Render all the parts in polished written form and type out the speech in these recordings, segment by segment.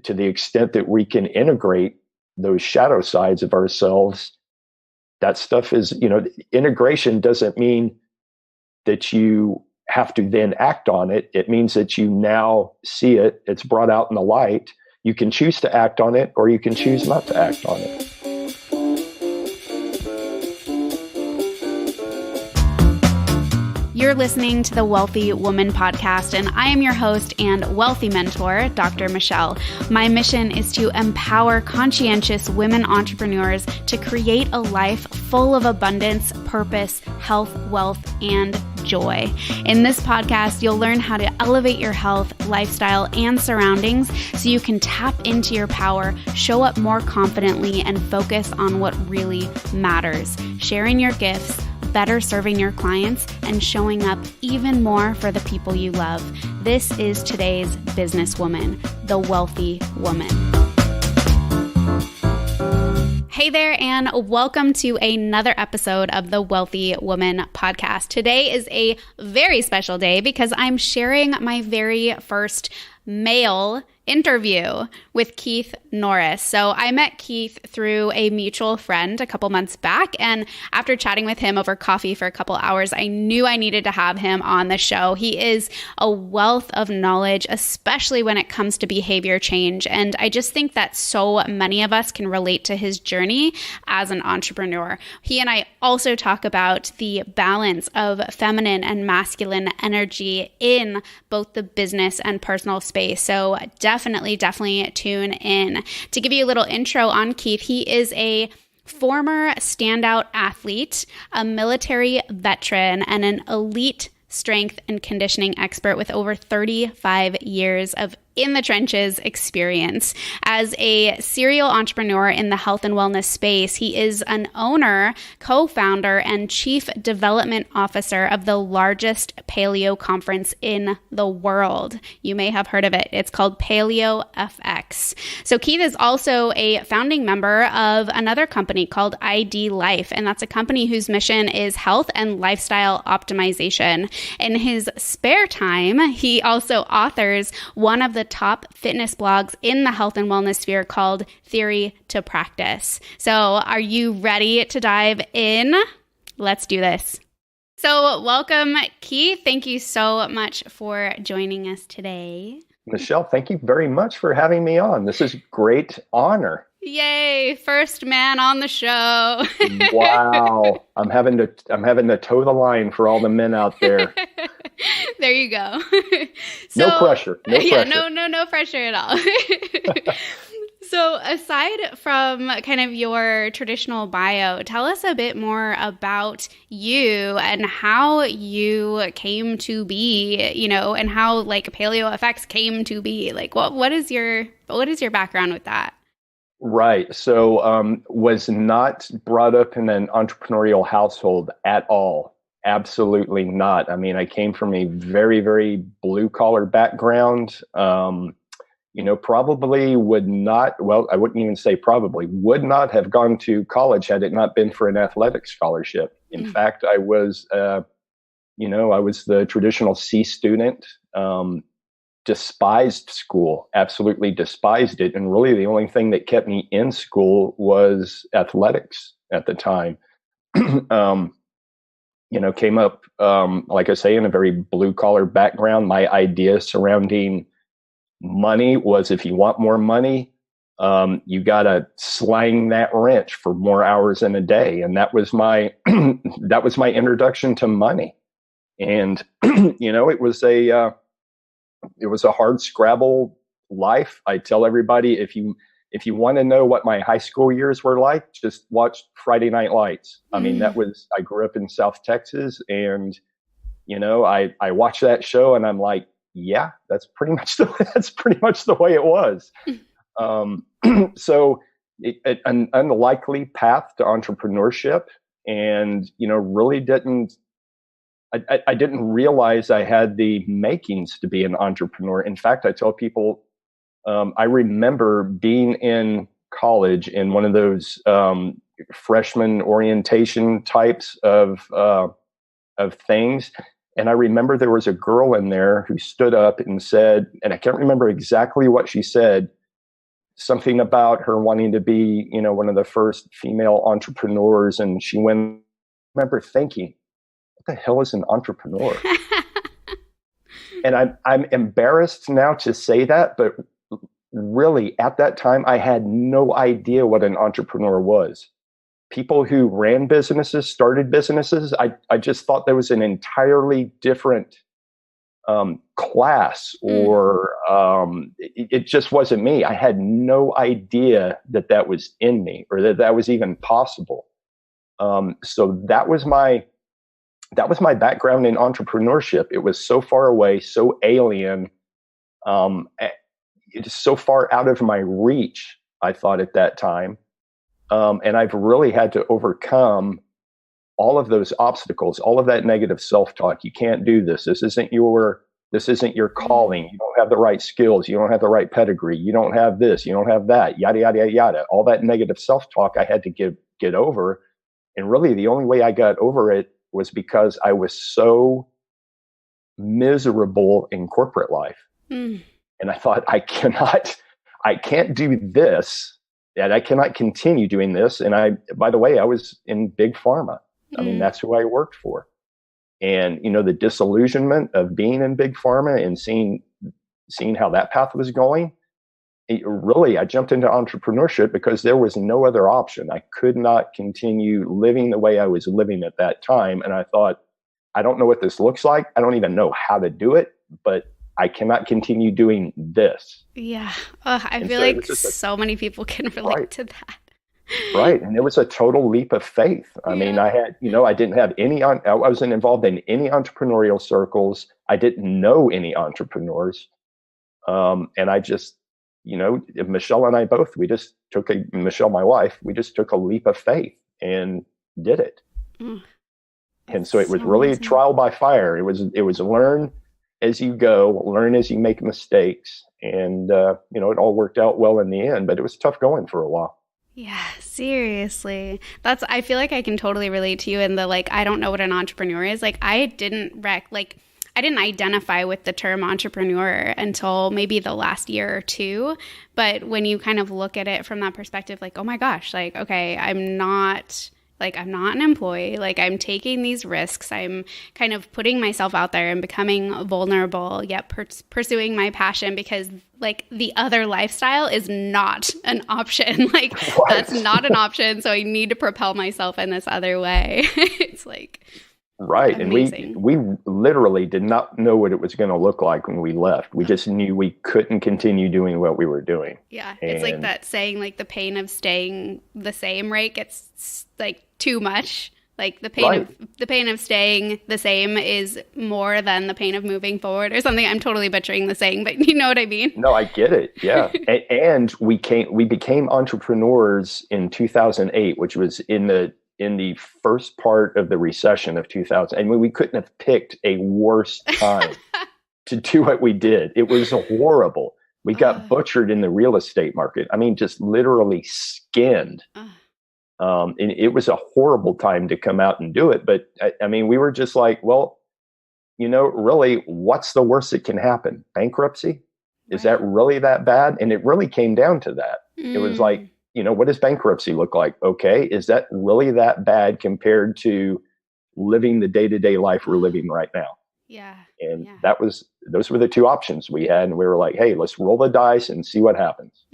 to the extent that we can integrate those shadow sides of ourselves, that stuff is, integration doesn't mean that you have to then act on it. It means that you now see it. It's brought out in the light. You can choose to act on it, or you can choose not to act on it. You're listening to the Wealthy Woman Podcast, and I am your host and wealthy mentor, Dr. Michelle. My mission is to empower conscientious women entrepreneurs to create a life full of abundance, purpose, health, wealth, and joy. In this podcast, you'll learn how to elevate your health, lifestyle, and surroundings so you can tap into your power, show up more confidently, and focus on what really matters, sharing your gifts, better serving your clients, and showing up even more for the people you love. This is today's businesswoman, the wealthy woman. Hey there, and welcome to another episode of the Wealthy Woman Podcast. Today is a very special day because I'm sharing my very first male interview with Keith Norris. So I met Keith through a mutual friend a couple months back, and after chatting with him over coffee for a couple hours, I knew I needed to have him on the show. He is a wealth of knowledge, especially when it comes to behavior change, and I just think that so many of us can relate to his journey as an entrepreneur. He and I also talk about the balance of feminine and masculine energy in both the business and personal space. So definitely tune in. To give you a little intro on Keith, he is a former standout athlete, a military veteran, and an elite strength and conditioning expert with over 35 years of in the trenches experience. As a serial entrepreneur in the health and wellness space, he is an owner, co-founder, and chief development officer of the largest paleo conference in the world. You may have heard of it. It's called Paleo FX. So Keith is also a founding member of another company called ID Life, and that's a company whose mission is health and lifestyle optimization. In his spare time, he also authors one of the top fitness blogs in the health and wellness sphere called Theory To Practice. So are you ready to dive in? Let's do this. So welcome, Keith. Thank you so much for joining us today. Michelle, thank you very much for having me on. This is a great honor. Yay, first man on the show. Wow. I'm having to toe the line for all the men out there. There you go. So, no pressure. Yeah, no pressure at all. So aside from kind of your traditional bio, tell us a bit more about you and how you came to be, and how like Paleo FX came to be. Like what is your background with that? Right. So was not brought up in an entrepreneurial household at all. Absolutely not. I mean, I came from a very, very blue collar background. Probably would not, well, I wouldn't even say probably, would not have gone to college had it not been for an athletic scholarship. In fact, I was the traditional C student, despised school, absolutely despised it. And really the only thing that kept me in school was athletics at the time. Came up, like I say, in a very blue collar background. My idea surrounding money was if you want more money, you got to slang that wrench for more hours in a day. And that was my, introduction to money. And, it was a hard scrabble life. I tell everybody, if you want to know what my high school years were like, just watch Friday Night Lights. I mean, I grew up in South Texas, and, I watched that show and I'm like, yeah, that's pretty much the way it was. So an unlikely path to entrepreneurship, and, really I didn't realize I had the makings to be an entrepreneur. In fact, I tell people, I remember being in college in one of those freshman orientation types of things. And I remember there was a girl in there who stood up and said, and I can't remember exactly what she said, something about her wanting to be, one of the first female entrepreneurs. And she went, I remember thinking, what the hell is an entrepreneur? And I'm embarrassed now to say that, but really at that time, I had no idea what an entrepreneur was. People who ran businesses, started businesses, I just thought there was an entirely different class, or it just wasn't me. I had no idea that was in me, or that was even possible. So that was my background in entrepreneurship. It was so far away, so alien, it's so far out of my reach, I thought at that time. And I've really had to overcome all of those obstacles, all of that negative self-talk. You can't do this. This isn't your calling. You don't have the right skills. You don't have the right pedigree. You don't have this. You don't have that. Yada, yada, yada, yada. All that negative self-talk I had to get over. And really the only way I got over it was because I was so miserable in corporate life. And I thought, I can't do this, and I cannot continue doing this. And by the way, I was in big pharma. I mean, that's who I worked for. And, the disillusionment of being in big pharma and seeing how that path was going, I jumped into entrepreneurship because there was no other option. I could not continue living the way I was living at that time. And I thought, I don't know what this looks like. I don't even know how to do it, but I cannot continue doing this. Yeah. I feel like so many people can relate to that. Right. And it was a total leap of faith. I mean, I had, I didn't have I wasn't involved in any entrepreneurial circles. I didn't know any entrepreneurs. And I just, Michelle and I both, Michelle, my wife, we just took a leap of faith and did it. And so it was really a trial by fire. It was learn as you go, learn as you make mistakes. And, it all worked out well in the end, but it was tough going for a while. Yeah, seriously. I feel like I can totally relate to you in the, I don't know what an entrepreneur is. I didn't identify with the term entrepreneur until maybe the last year or two. But when you kind of look at it from that perspective, oh my gosh, okay, I'm not an employee. I'm taking these risks. I'm kind of putting myself out there and becoming vulnerable, yet pursuing my passion, because the other lifestyle is not an option. That's not an option. So I need to propel myself in this other way. It's right. amazing. And we literally did not know what it was going to look like when we left. We just knew we couldn't continue doing what we were doing. Yeah. It's that saying, the pain of staying the same, right? Gets too much. The pain of staying the same is more than the pain of moving forward, or something. I'm totally butchering the saying, but you know what I mean? No, I get it. Yeah. And we became entrepreneurs in 2008, which was in the first part of the recession of 2000. I mean, we couldn't have picked a worse time to do what we did. It was horrible. We got butchered in the real estate market. I mean, just literally skinned. And it was a horrible time to come out and do it. But I mean, we were just well, really, what's the worst that can happen? Bankruptcy? Is that really that bad? And it really came down to that. It was what does bankruptcy look like? Okay. Is that really that bad compared to living the day-to-day life we're living right now? Yeah. And those were the two options we had. And we were like, hey, let's roll the dice and see what happens.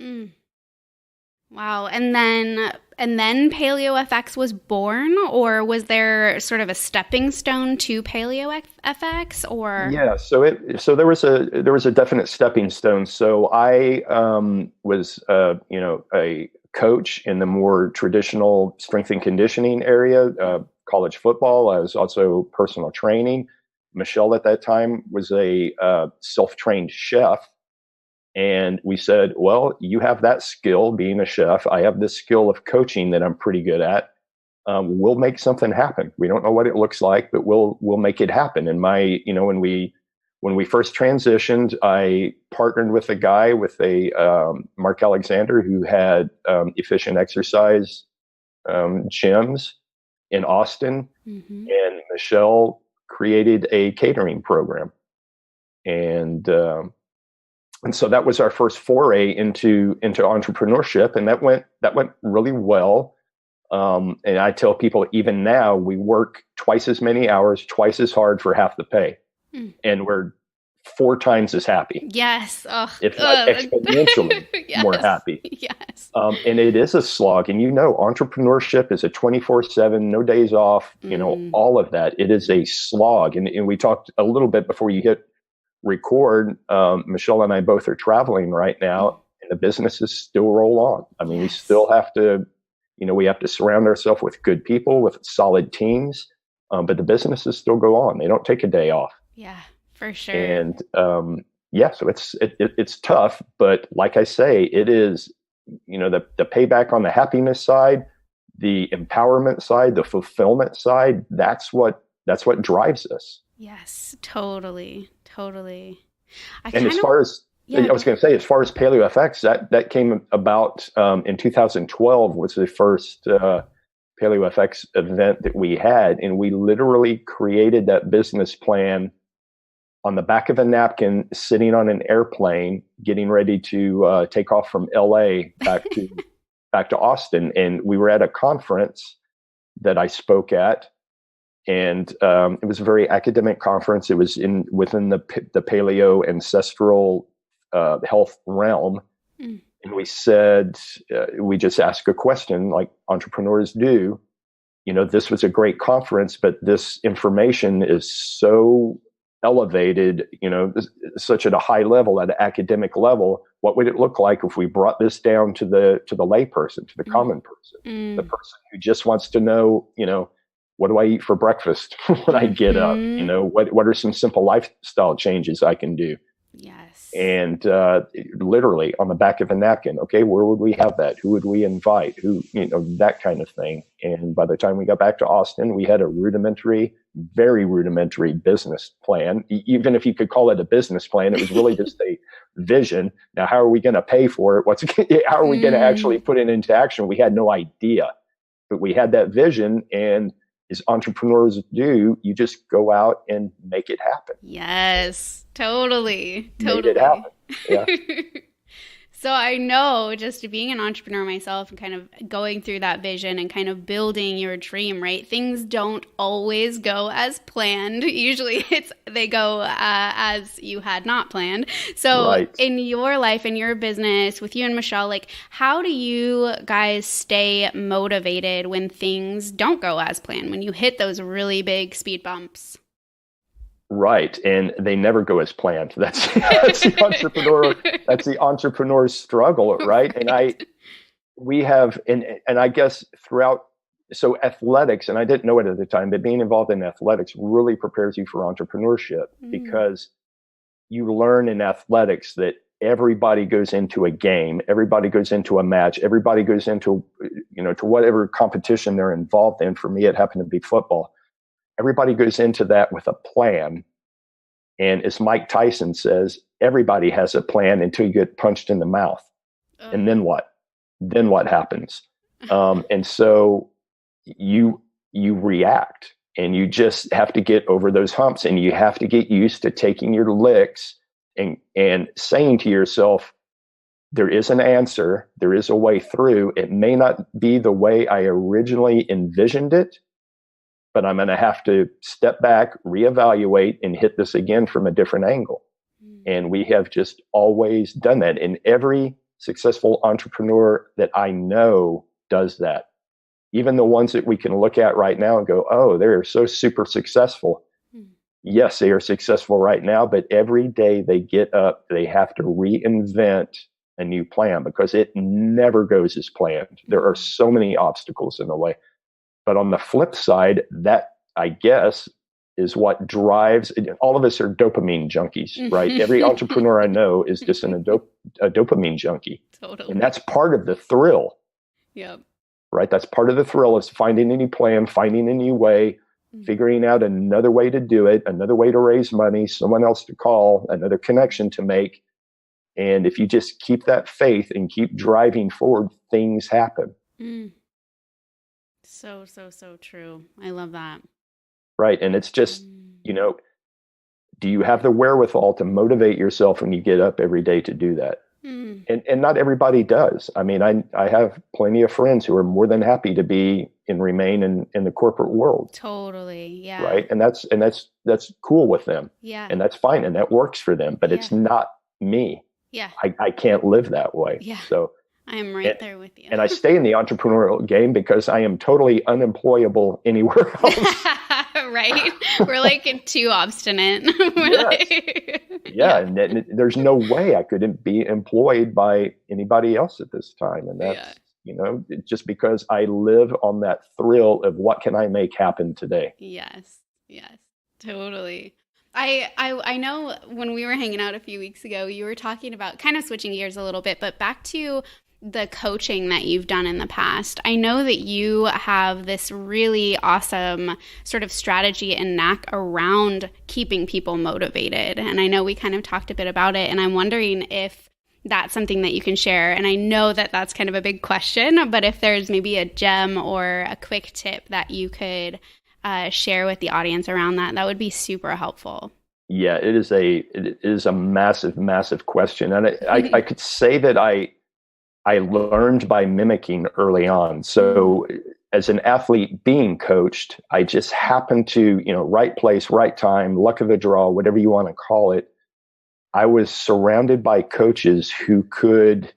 Wow. And then Paleo FX was born, or was there sort of a stepping stone to Paleo FX, or? Yeah. So there was a definite stepping stone. So I was a coach in the more traditional strength and conditioning area, college football. I was also personal training. Michelle at that time was a self-trained chef. And we said, well, you have that skill being a chef. I have this skill of coaching that I'm pretty good at. We'll make something happen. We don't know what it looks like, but we'll make it happen. And when we first transitioned, I partnered with Mark Alexander, who had efficient exercise gyms in Austin. Mm-hmm. And Michelle created a catering program. And And so that was our first foray into entrepreneurship, and that went really well. And I tell people, even now, we work twice as many hours, twice as hard for half the pay, and we're 4 times as happy. Yes. Oh, if not exponentially yes. more happy. Yes. And it is a slog. And entrepreneurship is a 24/7, no days off, all of that. It is a slog. And we talked a little bit before you hit record. Michelle and I both are traveling right now, and the businesses still roll on. I mean, we still have to, we have to surround ourselves with good people, with solid teams, but the businesses still go on. They don't take a day off. Yeah, for sure. And so it's tough, but like I say, it is, the payback on the happiness side, the empowerment side, the fulfillment side. That's what drives us. Yes, totally. And as far as Paleo FX, that came about in 2012 was the first Paleo FX event that we had, and we literally created that business plan on the back of a napkin, sitting on an airplane, getting ready to take off from LA back to Austin. And we were at a conference that I spoke at, and it was a very academic conference. It was within the paleo ancestral health realm. And we said, we just asked a question like entrepreneurs do. This was a great conference, but this information is so elevated, such at a high level, at an academic level. What would it look like if we brought this down to the layperson, to the common person, the person who just wants to know, what do I eat for breakfast when I get up? What are some simple lifestyle changes I can do? Yes. And literally on the back of a napkin, okay, where would we have that? Who would we invite? Who, that kind of thing. And by the time we got back to Austin, we had a very rudimentary business plan. Even if you could call it a business plan, it was really just a vision. Now, how are we going to pay for it? How are we going to actually put it into action? We had no idea, but we had that vision, and as entrepreneurs do, you just go out and make it happen. Yes, totally. Made it happen. Yeah. So I know, just being an entrepreneur myself and kind of going through that vision and kind of building your dream, right? Things don't always go as planned. Usually they go as you had not planned. So in your life, in your business, with you and Michelle, like, how do you guys stay motivated when things don't go as planned, when you hit those really big speed bumps? Right. And they never go as planned. That's the entrepreneur's struggle. Right. And I guess throughout, so athletics, and I didn't know it at the time, but being involved in athletics really prepares you for entrepreneurship, because you learn in athletics that everybody goes into a game, everybody goes into a match, everybody goes into, to whatever competition they're involved in. For me, it happened to be football. Everybody goes into that with a plan. And as Mike Tyson says, everybody has a plan until you get punched in the mouth. And then what? Then what happens? And so you react, and you just have to get over those humps, and you have to get used to taking your licks and saying to yourself, there is an answer, there is a way through. It may not be the way I originally envisioned it, but I'm going to have to step back, reevaluate, and hit this again from a different angle. And we have just always done that. And every successful entrepreneur that I know does that. Even the ones that we can look at right now and go, oh, they're so super successful. Yes, they are successful right now, but every day they get up, they have to reinvent a new plan, because it never goes as planned. There are so many obstacles in the way. But on the flip side, that, I guess, is what drives. All of us are dopamine junkies, right? Every entrepreneur I know is just a dopamine junkie. Totally. And that's part of the thrill. Yep. Right? That's part of the thrill, is finding a new plan, finding a new way, figuring out another way to do it, another way to raise money, someone else to call, another connection to make. And if you just keep that faith and keep driving forward, things happen. So true. I love that. Right. And it's just, do you have the wherewithal to motivate yourself when you get up every day to do that? And not everybody does. I mean, I have plenty of friends who are more than happy to be and remain in the corporate world. Totally. Yeah. Right. And that's cool with them. Yeah. And that's fine. And that works for them, but it's not me. Yeah. I can't live that way. Yeah. So I am right there with you. And I stay in the entrepreneurial game because I am totally unemployable anywhere else. Right. We're like too obstinate. And there's no way I could be employed by anybody else at this time. And that's, just because I live on that thrill of what can I make happen today? Yes, totally. I know when we were hanging out a few weeks ago, you were talking about kind of switching gears a little bit, but back to the coaching that you've done in the past. I know that you have this really awesome sort of strategy and knack around keeping people motivated. And I know we kind of talked a bit about it, and I'm wondering if that's something that you can share. And I know that that's kind of a big question, but if there's maybe a gem or a quick tip that you could share with the audience around that, that would be super helpful. Yeah, it is a massive, massive question. And I could say that I learned by mimicking early on. So as an athlete being coached, I just happened to, right place, right time, luck of the draw, whatever you want to call it. I was surrounded by coaches who could,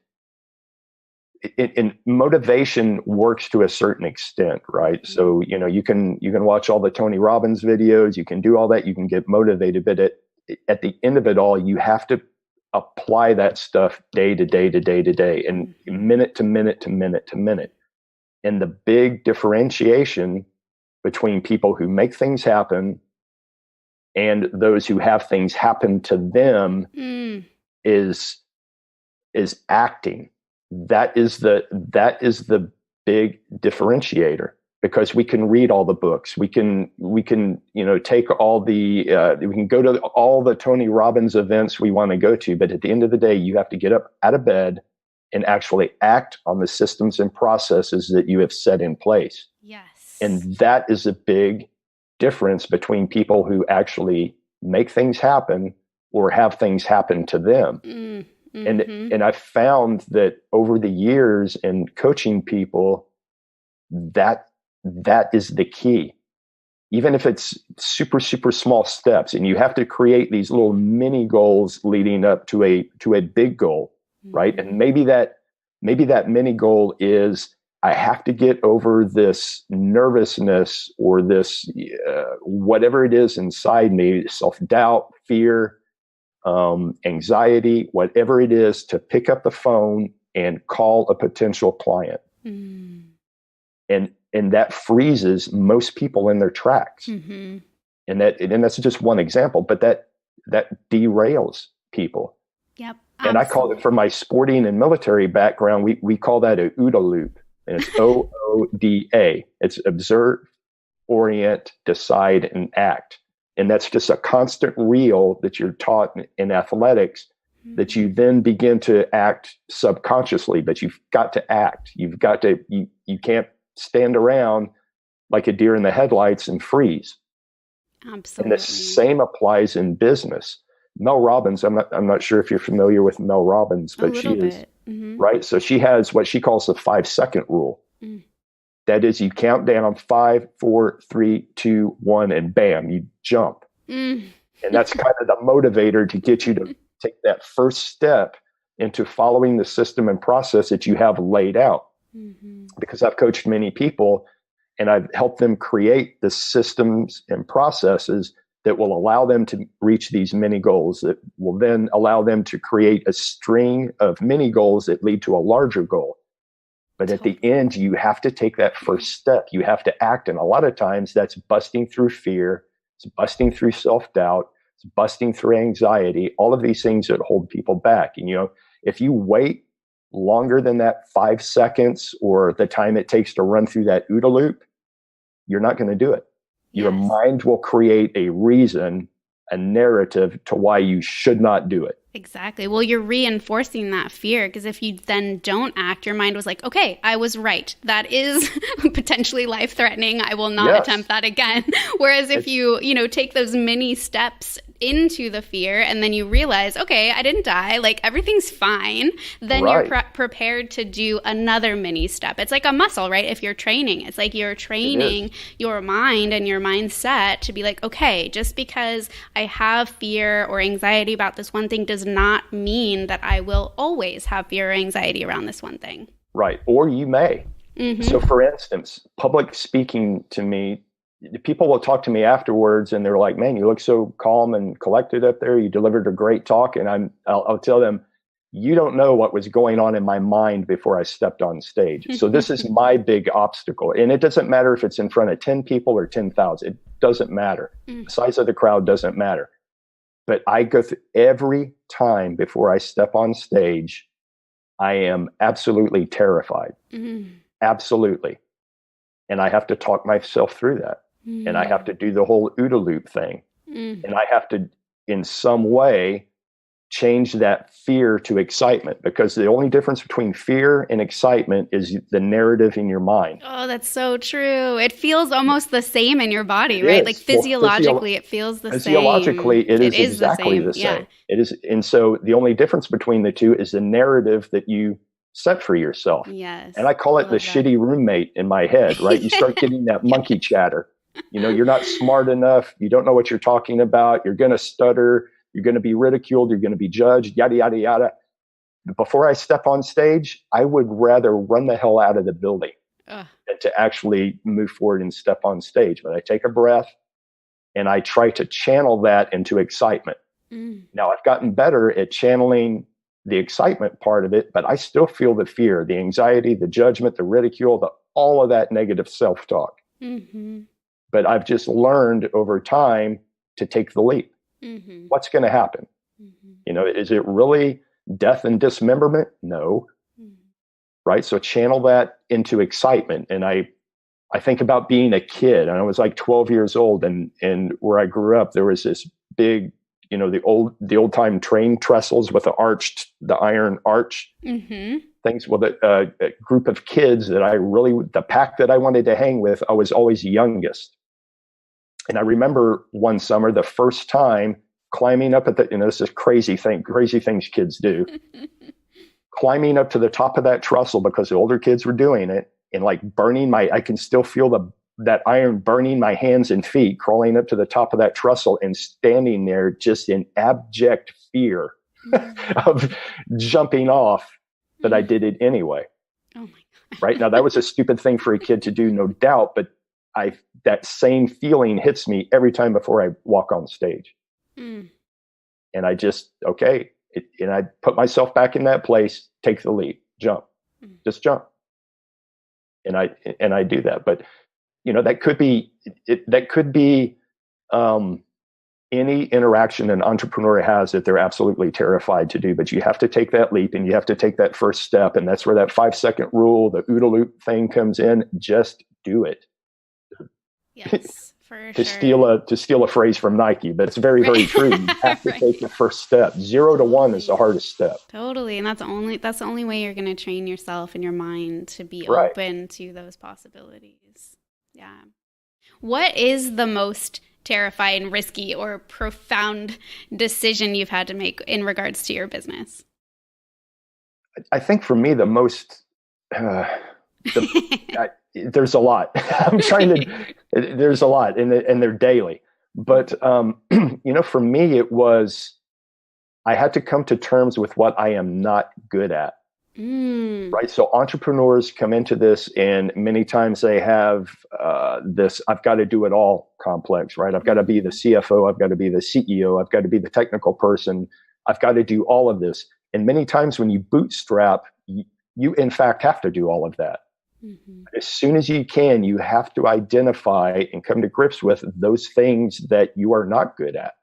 and motivation works to a certain extent, right? So, you can watch all the Tony Robbins videos, you can do all that, you can get motivated, but at the end of it all, you have to apply that stuff day to day to day to day and minute to minute to minute to minute. And the big differentiation between people who make things happen and those who have things happen to them is acting. That is the big differentiator, because we can read all the books. We can take all the, we can go to all the Tony Robbins events we want to go to. But at the end of the day, you have to get up out of bed and actually act on the systems and processes that you have set in place. Yes. And that is a big difference between people who actually make things happen or have things happen to them. And I've found that over the years in coaching people, that is the key. Even if it's super, super small steps, and you have to create these little mini goals leading up to a big goal, right? And maybe that mini goal is, I have to get over this nervousness or this whatever it is inside me, self-doubt, fear, anxiety, whatever it is, to pick up the phone and call a potential client. And that freezes most people in their tracks. And that's just one example, but that derails people. Yep. Absolutely. And I call it, for my sporting and military background, we call that a OODA loop. And it's OODA. It's observe, orient, decide, and act. And that's just a constant reel that you're taught in athletics that you then begin to act subconsciously, but you've got to act. You've got to, you can't stand around like a deer in the headlights and freeze. Absolutely. And the same applies in business. Mel Robbins, I'm not sure if you're familiar with Mel Robbins, but she is, right? So she has what she calls the 5-second rule. That is, you count down 5, 4, 3, 2, 1, and bam, you jump. And that's kind of the motivator to get you to take that first step into following the system and process that you have laid out. Because I've coached many people and I've helped them create the systems and processes that will allow them to reach these mini goals, that will then allow them to create a string of mini goals that lead to a larger goal. But at the end, you have to take that first step. You have to act. And a lot of times that's busting through fear. It's busting through self-doubt. It's busting through anxiety, all of these things that hold people back. And, if you wait longer than that 5 seconds or the time it takes to run through that OODA loop, you're not going to do it. Your mind will create a reason, a narrative to why you should not do it. Exactly. Well, you're reinforcing that fear, because if you then don't act, your mind was like, okay, I was right. That is potentially life-threatening. I will not attempt that again. Whereas if you take those mini steps into the fear and then you realize, okay, I didn't die, like everything's fine, then Right. you're prepared to do another mini step. It's like a muscle, right? If you're training, it's like you're training your mind and your mindset to be like, okay, just because I have fear or anxiety about this one thing does not mean that I will always have fear or anxiety around this one thing. Right. Or you may. Mm-hmm. So for instance, public speaking to me, people will talk to me afterwards and they're like, man, you look so calm and collected up there. You delivered a great talk. And I'll tell them, you don't know what was going on in my mind before I stepped on stage. So this is my big obstacle. And it doesn't matter if it's in front of 10 people or 10,000. It doesn't matter. The size of the crowd doesn't matter. But I go through every time before I step on stage, I am absolutely terrified. Absolutely. And I have to talk myself through that. And I have to do the whole OODA loop thing. And I have to, in some way, change that fear to excitement, because the only difference between fear and excitement is the narrative in your mind. Oh, that's so true. It feels almost the same in your body, right? Like physiologically, it feels the same. Physiologically, it is exactly the same. Yeah. It is. And so the only difference between the two is the narrative that you set for yourself. Yes. And I call it the shitty roommate in my head, right? You start getting that monkey chatter. You're not smart enough. You don't know what you're talking about. You're going to stutter. You're going to be ridiculed. You're going to be judged, yada, yada, yada. Before I step on stage, I would rather run the hell out of the building than to actually move forward and step on stage. But I take a breath and I try to channel that into excitement. Now, I've gotten better at channeling the excitement part of it, but I still feel the fear, the anxiety, the judgment, the ridicule, all of that negative self-talk. But I've just learned over time to take the leap. What's going to happen? Is it really death and dismemberment? No. Right. So channel that into excitement. And I think about being a kid, and I was like 12 years old, and where I grew up, there was this big, the old time train trestles with the iron arch things. Well, a group of kids that the pack that I wanted to hang with, I was always youngest. And I remember one summer, the first time climbing up at this is crazy things kids do, climbing up to the top of that trestle because the older kids were doing it, and like I can still feel that iron burning my hands and feet, crawling up to the top of that trestle and standing there just in abject fear of jumping off, but I did it anyway. Oh my God. Right. Now, that was a stupid thing for a kid to do, no doubt, but that same feeling hits me every time before I walk on stage. And I just, and I put myself back in that place, take the leap, jump, just jump. And I do that. But, that could be any interaction an entrepreneur has that they're absolutely terrified to do, but you have to take that leap and you have to take that first step. And that's where that 5-second rule, the OODA loop thing comes in. Just do it. Yes, for to sure. steal a phrase from Nike, but it's very, very true. You have to take the first step. 0 to 1 is the hardest step. Totally. And that's the only way you're going to train yourself and your mind to be open to those possibilities. Yeah. What is the most terrifying, risky, or profound decision you've had to make in regards to your business? I think for me, the most, there's a lot. There's a lot, and they're daily. But, for me, it was, I had to come to terms with what I am not good at. Right. So entrepreneurs come into this, and many times they have this, I've got to do it all complex, right? I've got to be the CFO. I've got to be the CEO. I've got to be the technical person. I've got to do all of this. And many times when you bootstrap, you in fact have to do all of that. As soon as you can, you have to identify and come to grips with those things that you are not good at.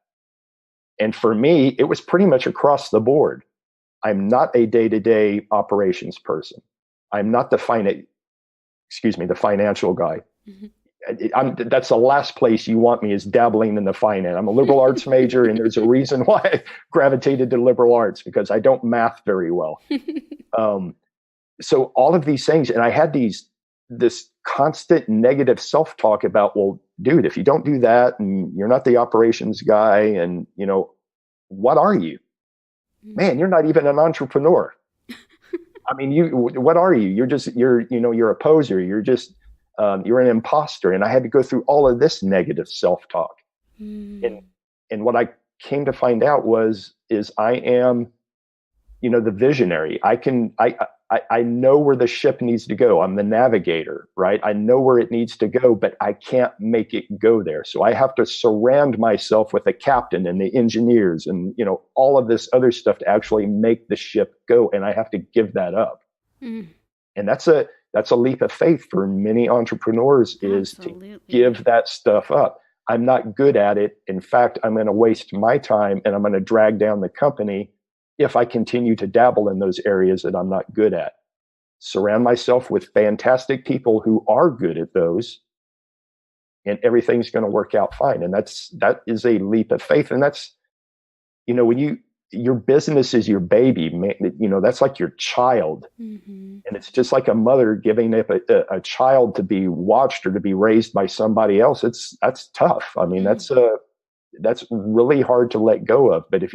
And for me, it was pretty much across the board. I'm not a day-to-day operations person. I'm not the financial guy. That's the last place you want me, is dabbling in the finance. I'm a liberal arts major, and there's a reason why I gravitated to liberal arts, because I don't math very well. So all of these things, and I had this constant negative self-talk about, well, dude, if you don't do that and you're not the operations guy and, what are you? Man, you're not even an entrepreneur. I mean, what are you? You're a poser. You're an imposter. And I had to go through all of this negative self-talk. And what I came to find out is I am, the visionary. I know where the ship needs to go. I'm the navigator, right? I know where it needs to go, but I can't make it go there. So I have to surround myself with the captain and the engineers and, all of this other stuff to actually make the ship go. And I have to give that up. And that's a leap of faith for many entrepreneurs, is to give that stuff up. I'm not good at it. In fact, I'm going to waste my time and I'm going to drag down the company if I continue to dabble in those areas that I'm not good at. Surround myself with fantastic people who are good at those, and everything's going to work out fine. And that is a leap of faith. And that's, when your business is your baby, that's like your child. And it's just like a mother giving up a child to be watched or to be raised by somebody else. That's tough. I mean, that's really hard to let go of. But if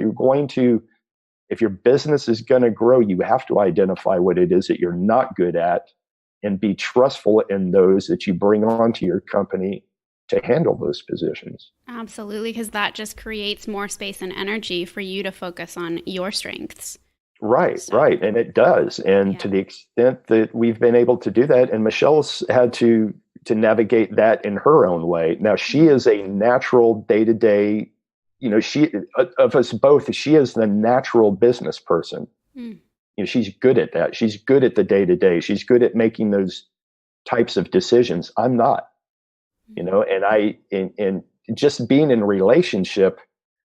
your business is going to grow, you have to identify what it is that you're not good at and be trustful in those that you bring onto your company to handle those positions. Absolutely, because that just creates more space and energy for you to focus on your strengths. Right. And it does. And to the extent that we've been able to do that, and Michelle's had to navigate that in her own way. Now, she is a natural day-to-day, she, of us both, she is the natural business person. She's good at that. She's good at the day-to-day. She's good at making those types of decisions. I'm not, and just being in a relationship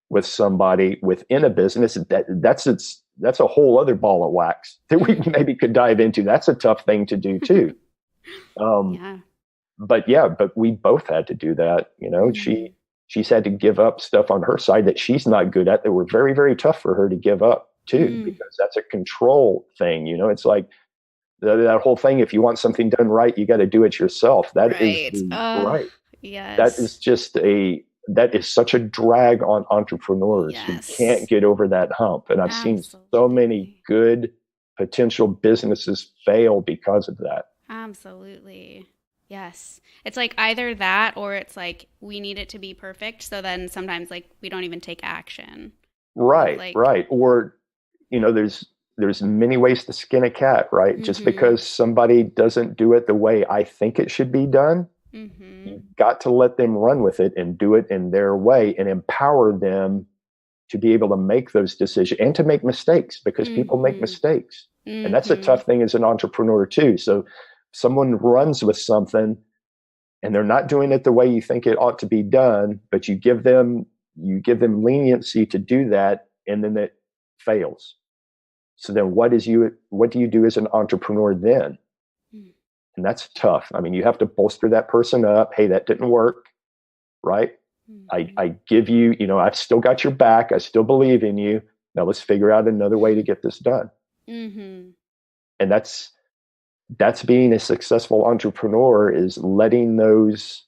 with somebody within a business, that's a whole other ball of wax that we maybe could dive into. That's a tough thing to do too. But we both had to do that. She's had to give up stuff on her side that she's not good at, that were very, very tough for her to give up too, because that's a control thing. It's like that whole thing. If you want something done right, you got to do it yourself. That is right. Yes. That is such a drag on entrepreneurs who can't get over that hump. And I've seen so many good potential businesses fail because of that. Absolutely. Yes. It's like either that, or it's like we need it to be perfect. So then sometimes we don't even take action. Right. Or, there's many ways to skin a cat, right? Just because somebody doesn't do it the way I think it should be done, you've got to let them run with it and do it in their way and empower them to be able to make those decisions and to make mistakes, because people make mistakes. And that's a tough thing as an entrepreneur too. So someone runs with something and they're not doing it the way you think it ought to be done, but you give them leniency to do that, and then it fails. So then what do you do as an entrepreneur then? And that's tough. I mean, you have to bolster that person up. Hey, that didn't work, right? I give you, I've still got your back. I still believe in you. Now let's figure out another way to get this done. And that's being a successful entrepreneur, is letting those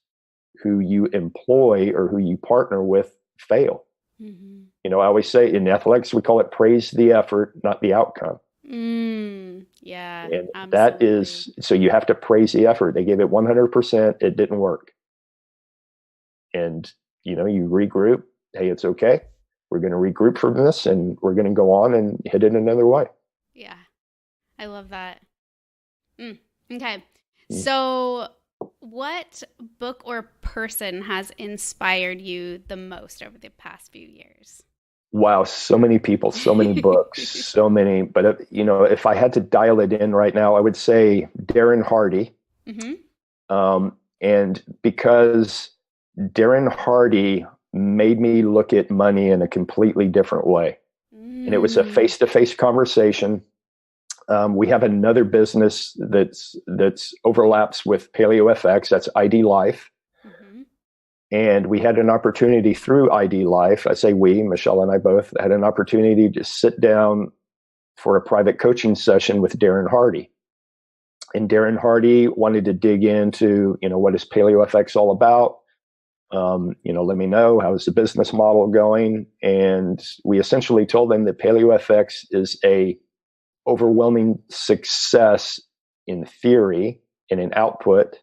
who you employ or who you partner with fail. I always say in athletics, we call it praise the effort, not the outcome. Yeah. And absolutely. that is, so you have to praise the effort. They gave it 100%. It didn't work. And, you regroup. Hey, it's okay. We're going to regroup from this and we're going to go on and hit it another way. Yeah. I love that. Okay. So what book or person has inspired you the most over the past few years? Wow. So many people, so many books, so many, but if I had to dial it in right now, I would say Darren Hardy. And because Darren Hardy made me look at money in a completely different way. And it was a face-to-face conversation. We have another business that's overlaps with Paleo FX. That's ID Life. And we had an opportunity through ID Life. I say we, Michelle and I both had an opportunity to sit down for a private coaching session with Darren Hardy. And Darren Hardy wanted to dig into, what is PaleoFX all about? Let me know, how's the business model going? And we essentially told them that PaleoFX is a overwhelming success in theory and in output,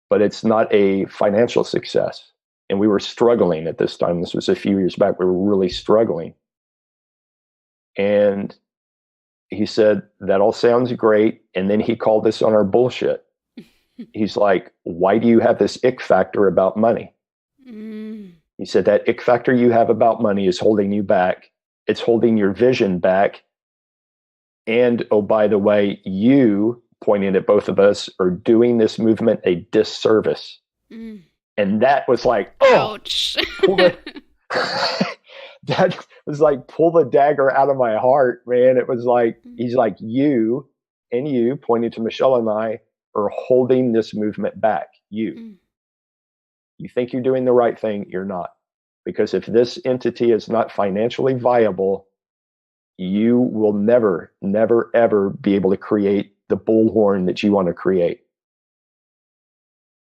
but it's not a financial success. And we were struggling at this time. This was a few years back. We were really struggling. And he said, that all sounds great. And then he called us on our bullshit. He's like, why do you have this ick factor about money? He said, that ick factor you have about money is holding you back. It's holding your vision back. And, oh, by the way, you, pointing at both of us, are doing this movement a disservice. And that was like, ouch. That was like, pull the dagger out of my heart, man. It was like, he's like, you, pointing to Michelle and I, are holding this movement back. You think you're doing the right thing. You're not. Because if this entity is not financially viable, you will never, never, ever be able to create the bullhorn that you want to create.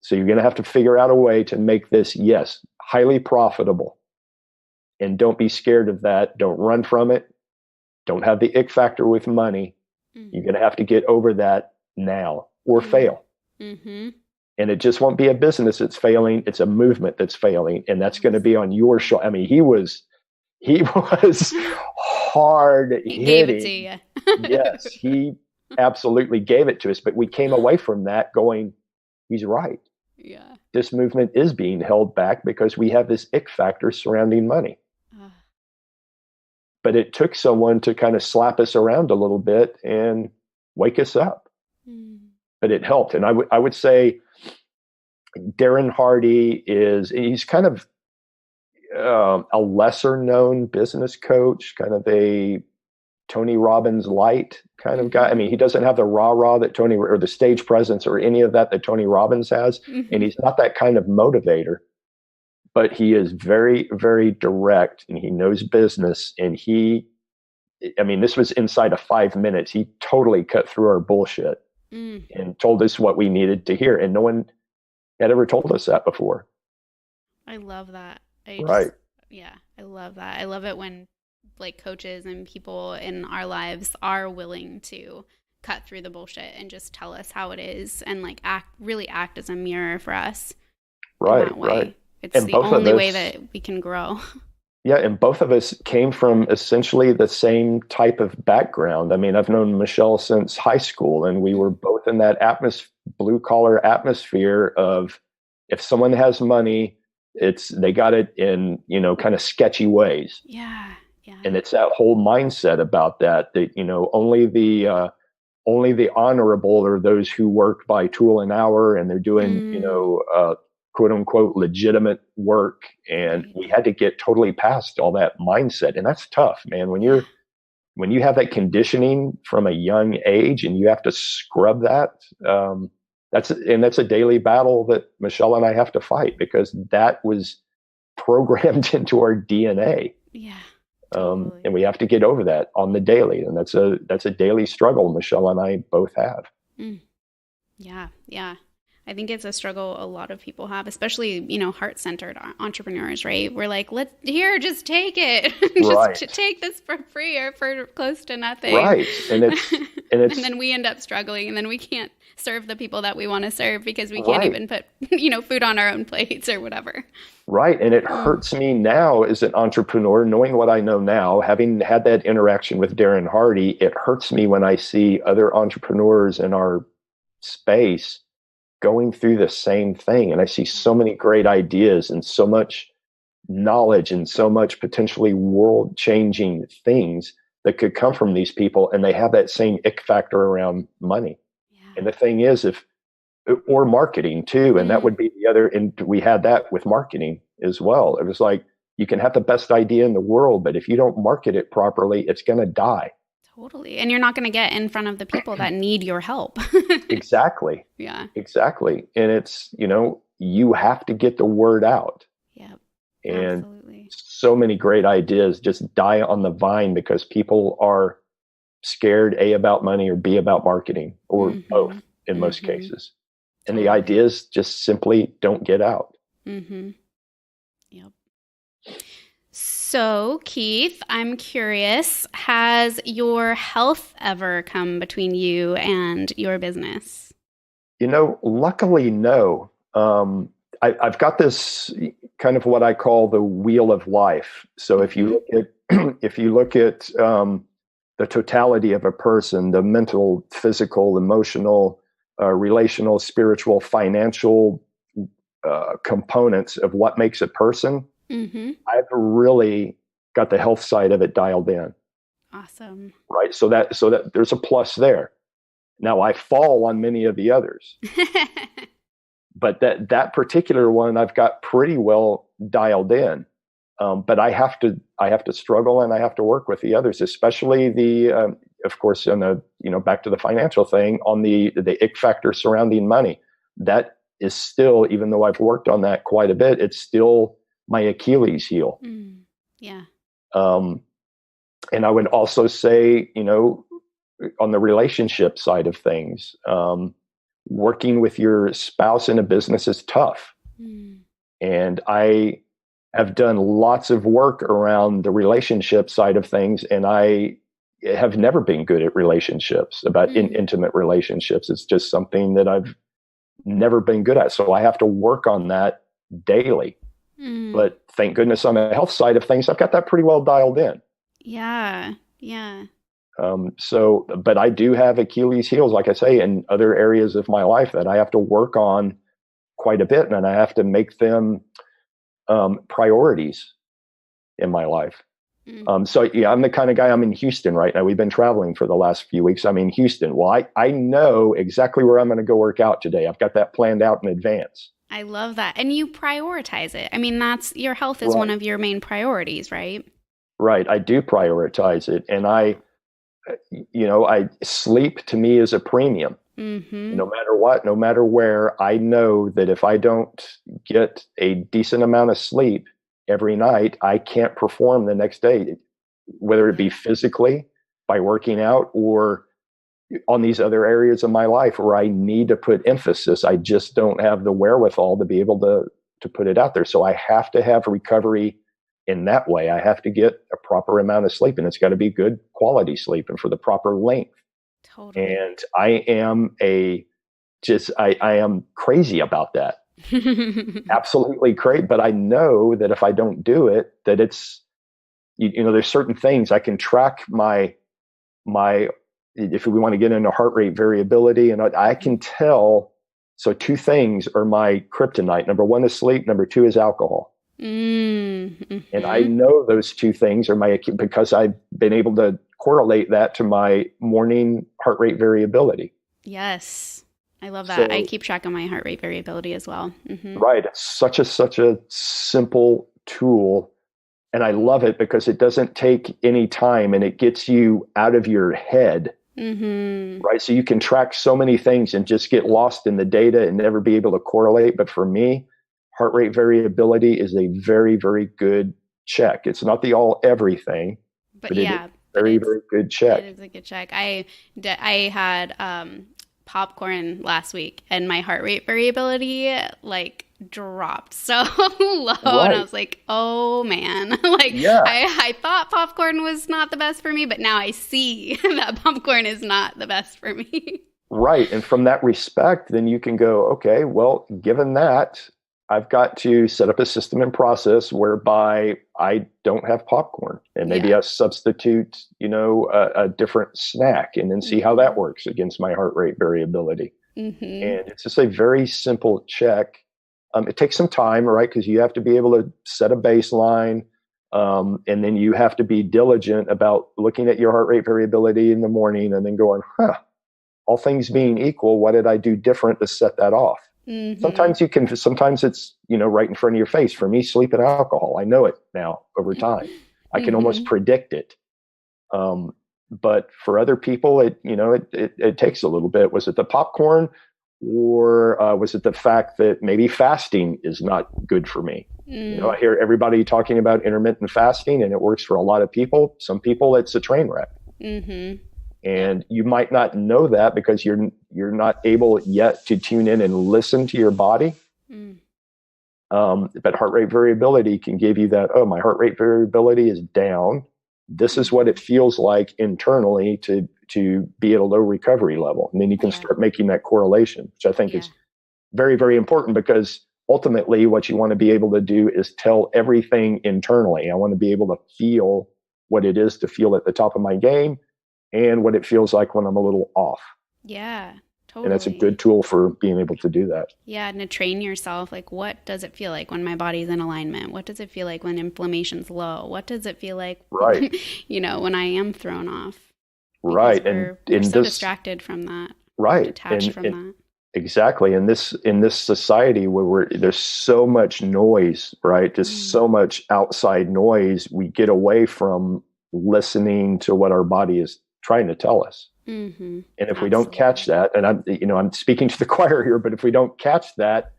So you're going to have to figure out a way to make this, yes, highly profitable. And don't be scared of that. Don't run from it. Don't have the ick factor with money. You're going to have to get over that now or fail. And it just won't be a business that's failing. It's a movement that's failing. And that's going to be on your shoulder. I mean, he was hard hitting. He gave it to you. Yes, he absolutely gave it to us. But we came away from that going, he's right. Yeah. This movement is being held back because we have this ick factor surrounding money. But it took someone to kind of slap us around a little bit and wake us up. But it helped. And I would say Darren Hardy he's kind of a lesser known business coach, kind of a Tony Robbins light kind of guy. I mean, he doesn't have the rah-rah that Tony, or the stage presence or any of that Tony Robbins has. And he's not that kind of motivator, but he is very, very direct and he knows business. And this was inside of 5 minutes. He totally cut through our bullshit and told us what we needed to hear. And no one had ever told us that before. I love that. I love that. I love it when like coaches and people in our lives are willing to cut through the bullshit and just tell us how it is and like really act as a mirror for us. Right. It's the only way that we can grow. Yeah. And both of us came from essentially the same type of background. I mean, I've known Michelle since high school, and we were both in that blue collar atmosphere of, if someone has money, they got it in, kind of sketchy ways. Yeah. And it's that whole mindset about that, only the honorable are those who work by tool and hour, and they're doing, quote unquote, legitimate work. And we had to get totally past all that mindset. And that's tough, man. When you have that conditioning from a young age and you have to scrub that, that's a daily battle that Michelle and I have to fight, because that was programmed into our DNA. Yeah. Totally. And we have to get over that on the daily. And that's a daily struggle Michelle and I both have. Yeah. I think it's a struggle a lot of people have, especially, heart-centered entrepreneurs, right? We're like, just take it. Just take this for free or for close to nothing. Right. And and then we end up struggling, and then we can't serve the people that we want to serve because we can't even put, food on our own plates or whatever. Right. And it hurts me now as an entrepreneur, knowing what I know now, having had that interaction with Darren Hardy. It hurts me when I see other entrepreneurs in our space going through the same thing. And I see so many great ideas and so much knowledge and so much potentially world changing things that could come from these people. And they have that same ick factor around money. Yeah. And the thing is, or marketing too. And that would be the other, and we had that with marketing as well. It was like, you can have the best idea in the world, but if you don't market it properly, it's going to die. Totally. And you're not going to get in front of the people that need your help. Exactly. Yeah. Exactly. And it's, you have to get the word out. Yeah. And absolutely. So many great ideas just die on the vine because people are scared, A, about money, or B, about marketing, or both. in most cases. And Totally. the ideas just simply don't get out. Yep. So, Keith, I'm curious, has your health ever come between you and your business? Luckily, no. I've got this kind of what I call the wheel of life. So if you look at the totality of a person, the mental, physical, emotional, relational, spiritual, financial components of what makes a person, I've really got the health side of it dialed in. Awesome. Right. So that there's a plus there. Now I fall on many of the others, but that particular one I've got pretty well dialed in. But I have to struggle, and I have to work with the others, especially of course, on the, back to the financial thing, on the ick factor surrounding money. That is still, even though I've worked on that quite a bit, it's still my Achilles heel. Yeah. And I would also say, on the relationship side of things, working with your spouse in a business is tough. And I have done lots of work around the relationship side of things, and I have never been good at relationships, about intimate relationships. It's just something that I've never been good at. So I have to work on that daily. But thank goodness on the health side of things, I've got that pretty well dialed in. Yeah. Yeah. But I do have Achilles heels, like I say, in other areas of my life that I have to work on quite a bit, and I have to make them priorities in my life. So yeah, I'm the kind of guy, I'm in Houston right now. We've been traveling for the last few weeks. I'm in Houston. Well, I know exactly where I'm going to go work out today. I've got that planned out in advance. I love that. And you prioritize it. I mean, your health is one of your main priorities, right? Right. I do prioritize it. And sleep to me is a premium. No matter what, no matter where, I know that if I don't get a decent amount of sleep every night, I can't perform the next day, whether it be physically by working out or on these other areas of my life where I need to put emphasis. I just don't have the wherewithal to be able to put it out there. So I have to have recovery in that way. I have to get a proper amount of sleep, and it's got to be good quality sleep and for the proper length. Totally. And I am I am crazy about that. Absolutely crazy. But I know that if I don't do it, that it's, there's certain things I can track my, if we want to get into heart rate variability, and I can tell. So two things are my kryptonite. Number one is sleep. Number two is alcohol. And I know those two things are because I've been able to correlate that to my morning heart rate variability. Yes. I love that. So, I keep track of my heart rate variability as well. Right. It's such a simple tool. And I love it because it doesn't take any time, and it gets you out of your head. Right. So you can track so many things and just get lost in the data and never be able to correlate. But for me, heart rate variability is a very, very good check. It's not the all everything, but yeah, it's very, very good check. It is a good check. I had popcorn last week, and my heart rate variability dropped so low, right. And I was like, oh man, I thought popcorn was not the best for me, but now I see that popcorn is not the best for me. Right. And from that respect, then you can go, okay, well, given that, I've got to set up a system and process whereby I don't have popcorn, and maybe I substitute, a different snack, and then see how that works against my heart rate variability. And it's just a very simple check. It takes some time, right? Because you have to be able to set a baseline. And then you have to be diligent about looking at your heart rate variability in the morning and then going, all things being equal, what did I do different to set that off? Sometimes it's, right in front of your face. For me, sleep and alcohol, I know it now over time. I can almost predict it. But for other people, it takes a little bit. Was it the popcorn, or was it the fact that maybe fasting is not good for me? I hear everybody talking about intermittent fasting, and it works for a lot of people. Some people, it's a train wreck. And you might not know that because you're not able yet to tune in and listen to your body. But heart rate variability can give you that, oh, my heart rate variability is down. This is what it feels like internally to be at a low recovery level. And then you can start making that correlation, which I think is very, very important, because ultimately what you want to be able to do is tell everything internally. I want to be able to feel what it is to feel at the top of my game and what it feels like when I'm a little off. Yeah, totally. And that's a good tool for being able to do that. Yeah, and to train yourself, like, what does it feel like when my body's in alignment? What does it feel like when inflammation's low? What does it feel like, when I am thrown off? Because right. We're so distracted from that. Right. Detached from that. Exactly. In this society where there's so much noise, right? Just so much outside noise, we get away from listening to what our body is trying to tell us. And if we don't catch that, and I'm speaking to the choir here, but if we don't catch that,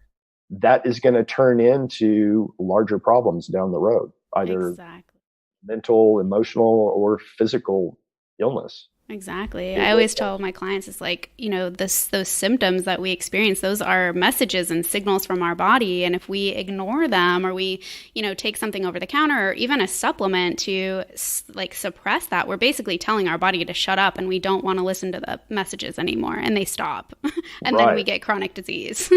that is going to turn into larger problems down the road, either mental, emotional, or physical illness. Exactly. I always tell my clients, it's like, those symptoms that we experience, those are messages and signals from our body. And if we ignore them, or we, take something over the counter, or even a supplement to suppress that, we're basically telling our body to shut up, and we don't want to listen to the messages anymore, and they stop. And then we get chronic disease.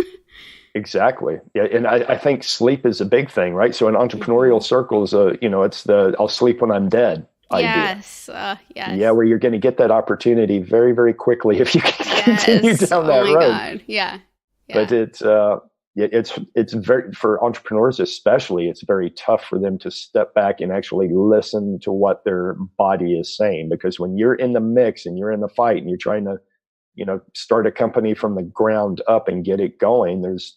Exactly. Yeah. And I think sleep is a big thing, right? So in entrepreneurial circles, it's I'll sleep when I'm dead idea. Yes. Yeah, where you're going to get that opportunity very, very quickly if you can continue down that road. God. Yeah. But it's very, for entrepreneurs especially, it's very tough for them to step back and actually listen to what their body is saying. Because when you're in the mix and you're in the fight and you're trying to, start a company from the ground up and get it going, there's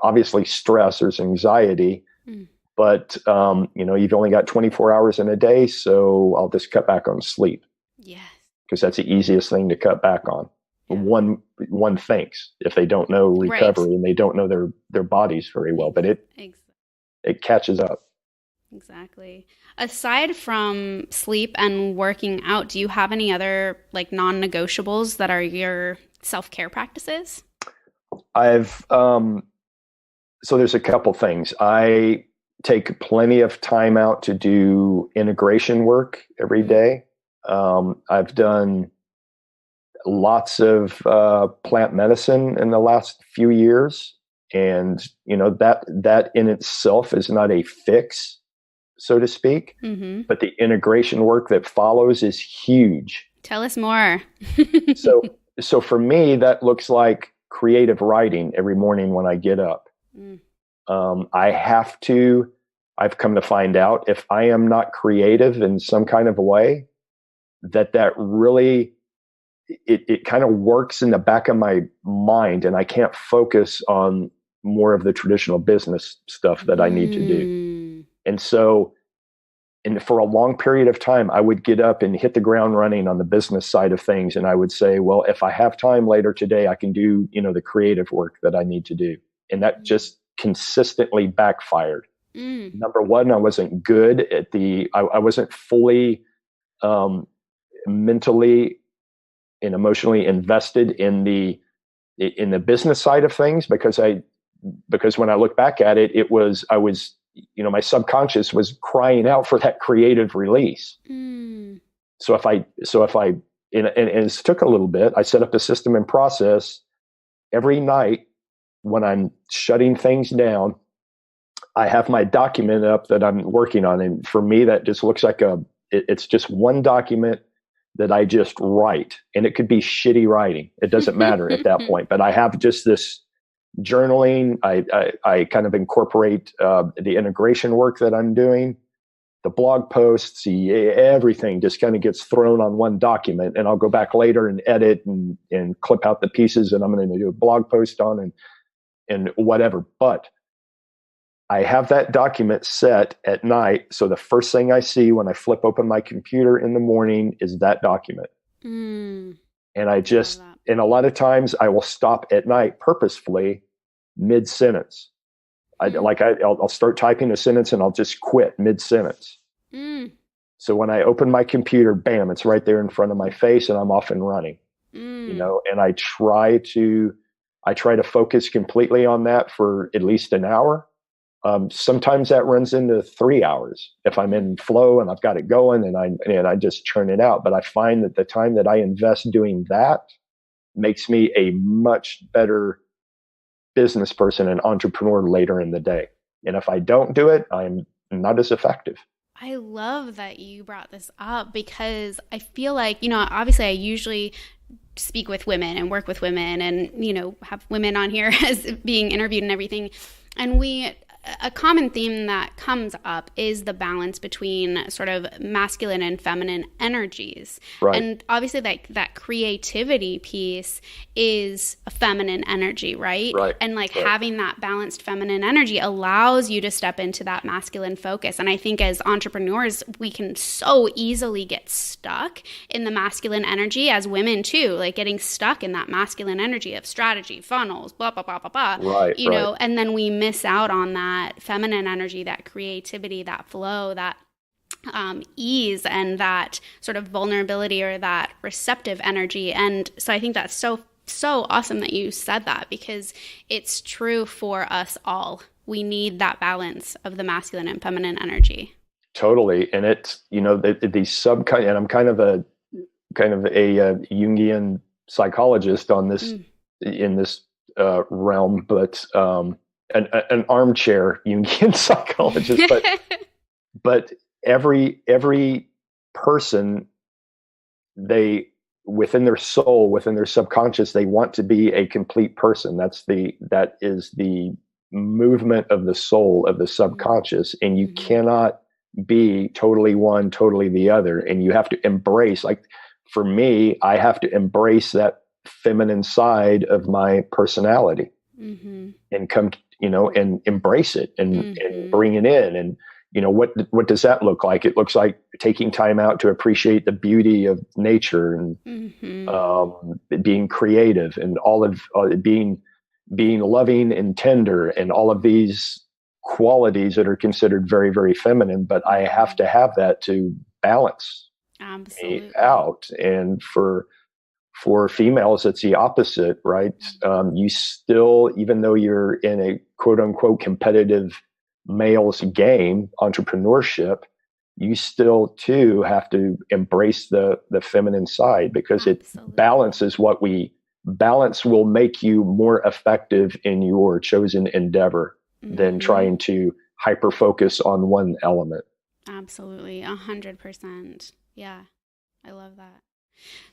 obviously stress, there's anxiety. But, you've only got 24 hours in a day, so I'll just cut back on sleep. Yes. Because that's the easiest thing to cut back on. Yeah. One thinks, if they don't know recovery and they don't know their bodies very well, but it catches up. Exactly. Aside from sleep and working out, do you have any other non-negotiables that are your self-care practices? So there's a couple things. I take plenty of time out to do integration work every day. I've done lots of plant medicine in the last few years, and that in itself is not a fix, so to speak. But the integration work that follows is huge. Tell us more. So for me, that looks like creative writing every morning when I get up. I've come to find out, if I am not creative in some kind of a way, that really, it kind of works in the back of my mind, and I can't focus on more of the traditional business stuff that I need to do. And so, for a long period of time, I would get up and hit the ground running on the business side of things. And I would say, well, if I have time later today, I can do, the creative work that I need to do. And that just consistently backfired. Number one, I wasn't good at I wasn't fully mentally and emotionally invested in the business side of things, because when I look back at it, I was my subconscious was crying out for that creative release. So if I and it took a little bit, I set up a system and process every night when I'm shutting things down. I have my document up that I'm working on. And for me, that just looks like it's just one document that I just write. And it could be shitty writing. It doesn't matter at that point. But I have just this journaling. I kind of incorporate the integration work that I'm doing, the blog posts, everything just kind of gets thrown on one document. And I'll go back later and edit and clip out the pieces that I'm going to do a blog post on and whatever. But I have that document set at night. So the first thing I see when I flip open my computer in the morning is that document. And and a lot of times I will stop at night purposefully mid-sentence. I'll start typing a sentence and I'll just quit mid-sentence. So when I open my computer, bam, it's right there in front of my face and I'm off and running, and I try to focus completely on that for at least an hour. Sometimes that runs into 3 hours if I'm in flow and I've got it going and I just churn it out. But I find that the time that I invest doing that makes me a much better business person and entrepreneur later in the day. And if I don't do it, I'm not as effective. I love that you brought this up because I feel like, obviously I usually speak with women and work with women and, have women on here as being interviewed and everything. And a common theme that comes up is the balance between sort of masculine and feminine energies. Right. And obviously that creativity piece is a feminine energy, right? Right. And having that balanced feminine energy allows you to step into that masculine focus. And I think as entrepreneurs, we can so easily get stuck in the masculine energy as women too, like getting stuck in that masculine energy of strategy, funnels, blah, blah, blah, blah, blah. Right. And then we miss out on that feminine energy, that creativity, that flow, that ease, and that sort of vulnerability or that receptive energy. And so I think that's so awesome that you said that, because it's true for us all. We need that balance of the masculine and feminine energy. Totally. And it's, the and I'm kind of a Jungian psychologist on this, in this realm, but an armchair Jungian psychologist, but every person, they, within their soul, within their subconscious, they want to be a complete person. That is the movement of the soul, of the subconscious. And you cannot be totally one, totally the other. And you have to embrace, like for me, I have to embrace that feminine side of my personality and come, and embrace it and bring it in. And, what does that look like? It looks like taking time out to appreciate the beauty of nature and being creative and all of being loving and tender and all of these qualities that are considered very, very feminine. But I have to have that to balance out. And for females, it's the opposite, right? You still, even though you're in a quote unquote competitive male's game, entrepreneurship, you still too have to embrace the feminine side, because balance will make you more effective in your chosen endeavor than trying to hyper focus on one element. Absolutely. 100%. Yeah. I love that.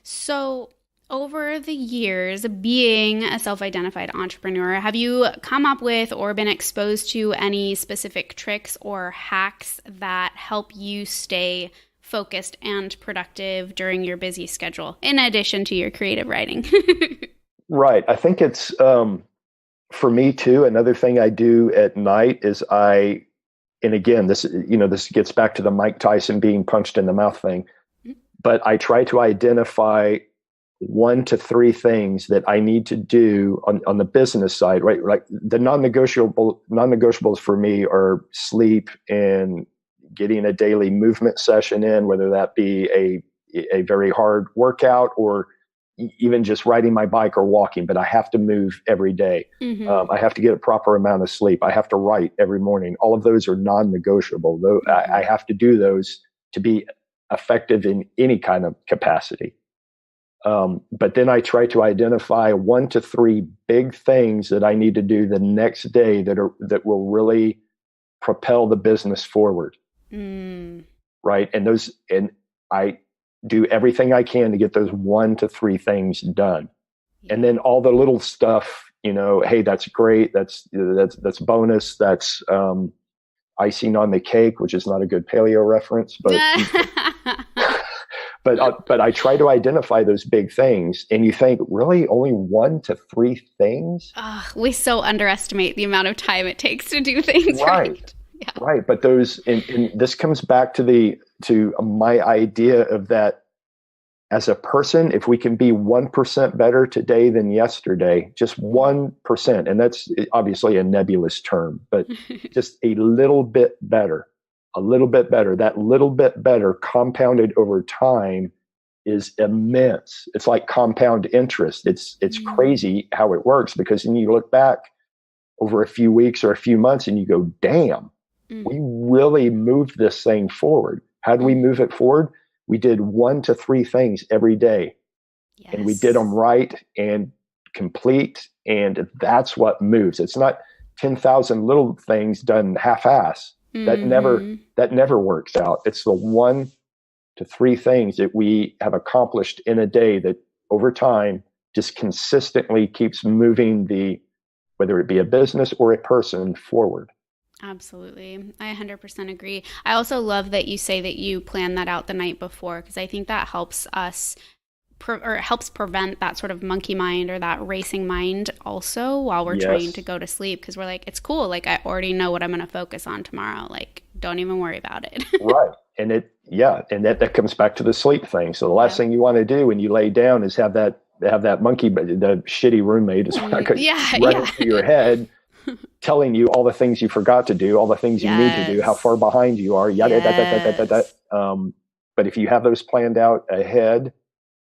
So over the years, being a self-identified entrepreneur, have you come up with or been exposed to any specific tricks or hacks that help you stay focused and productive during your busy schedule, in addition to your creative writing? Right. I think it's, for me too, another thing I do at night is and again, this gets back to the Mike Tyson being punched in the mouth thing, but I try to identify 1 to 3 things that I need to do on the business side, right? Like the non-negotiables for me are sleep and getting a daily movement session in, whether that be a very hard workout or even just riding my bike or walking, but I have to move every day. I have to get a proper amount of sleep. I have to write every morning. All of those are non-negotiable. Though I have to do those to be effective in any kind of capacity. But then I try to identify 1 to 3 big things that I need to do the next day that will really propel the business forward. Right. And I do everything I can to get those 1 to 3 things done. Yeah. And then all the little stuff, hey, that's great. That's bonus. That's, icing on the cake, which is not a good paleo reference, but But I try to identify those big things, and you think, really, only 1 to 3 things? We so underestimate the amount of time it takes to do things, right? Yeah. Right. But those, and this comes back to my idea of that as a person, if we can be 1% better today than yesterday, just 1%, and that's obviously a nebulous term, but just a little bit better a little bit better. That little bit better compounded over time is immense. It's like compound interest. It's crazy how it works, because then you look back over a few weeks or a few months and you go, damn, we really moved this thing forward. How do we move it forward? We did 1 to 3 things every day. Yes. And we did them right and complete. And that's what moves. It's not 10,000 little things done half-ass. That never works out. It's the 1 to 3 things that we have accomplished in a day that over time just consistently keeps moving whether it be a business or a person, forward. Absolutely. I 100% agree. I also love that you say that you plan that out the night before, because I think that helps us helps prevent that sort of monkey mind or that racing mind also while we're trying to go to sleep, because we're like, it's cool. Like, I already know what I'm going to focus on tomorrow. Like, don't even worry about it. Right. And that comes back to the sleep thing. So the last thing you want to do when you lay down is have that monkey, the shitty roommate is running into your head, telling you all the things you forgot to do, all the things you need to do, how far behind you are, but if you have those planned out ahead,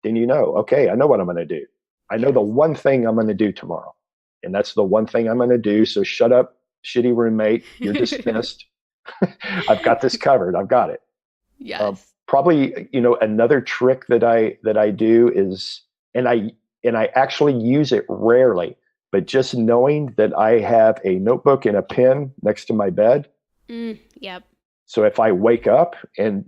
then okay, I know what I'm going to do. I know the one thing I'm going to do tomorrow, and that's the one thing I'm going to do. So shut up, shitty roommate. You're dismissed. I've got this covered. I've got it. Yes. Probably, another trick that I do is, and I actually use it rarely, but just knowing that I have a notebook and a pen next to my bed. Yep. So if I wake up and,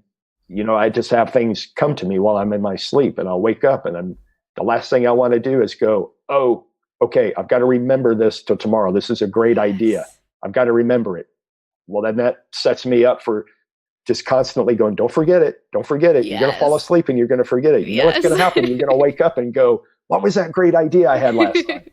I just have things come to me while I'm in my sleep, and I'll wake up and the last thing I want to do is go, oh, okay, I've got to remember this till tomorrow. This is a great idea. I've got to remember it. Well, then that sets me up for just constantly going, don't forget it. Don't forget it. Yes. You're going to fall asleep and you're going to forget it. You know what's going to happen? You're going to wake up and go, what was that great idea I had last night?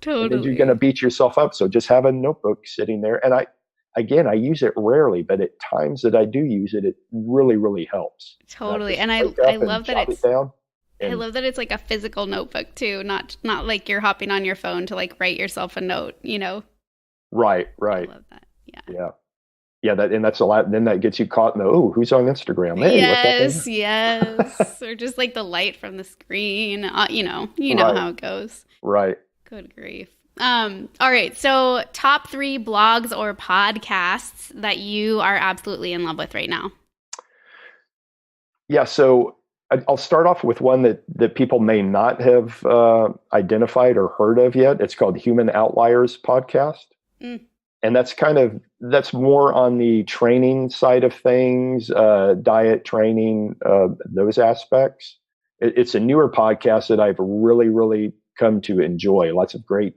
Totally. And then you're going to beat yourself up. So just have a notebook sitting there. And I use it rarely, but at times that I do use it, it really, really helps. Totally. And I love that I love that it's like a physical notebook too, not like you're hopping on your phone to like write yourself a note, Right. I love that. Yeah. That's a lot. Then that gets you caught in who's on Instagram? Hey, yes. Or just like the light from the screen, know how it goes. Right. Good grief. All right. So top 3 blogs or podcasts that you are absolutely in love with right now. Yeah. So I'll start off with one that people may not have identified or heard of yet. It's called Human Outliers Podcast. And that's more on the training side of things, diet training, those aspects. It's a newer podcast that I've really, really come to enjoy. Lots of great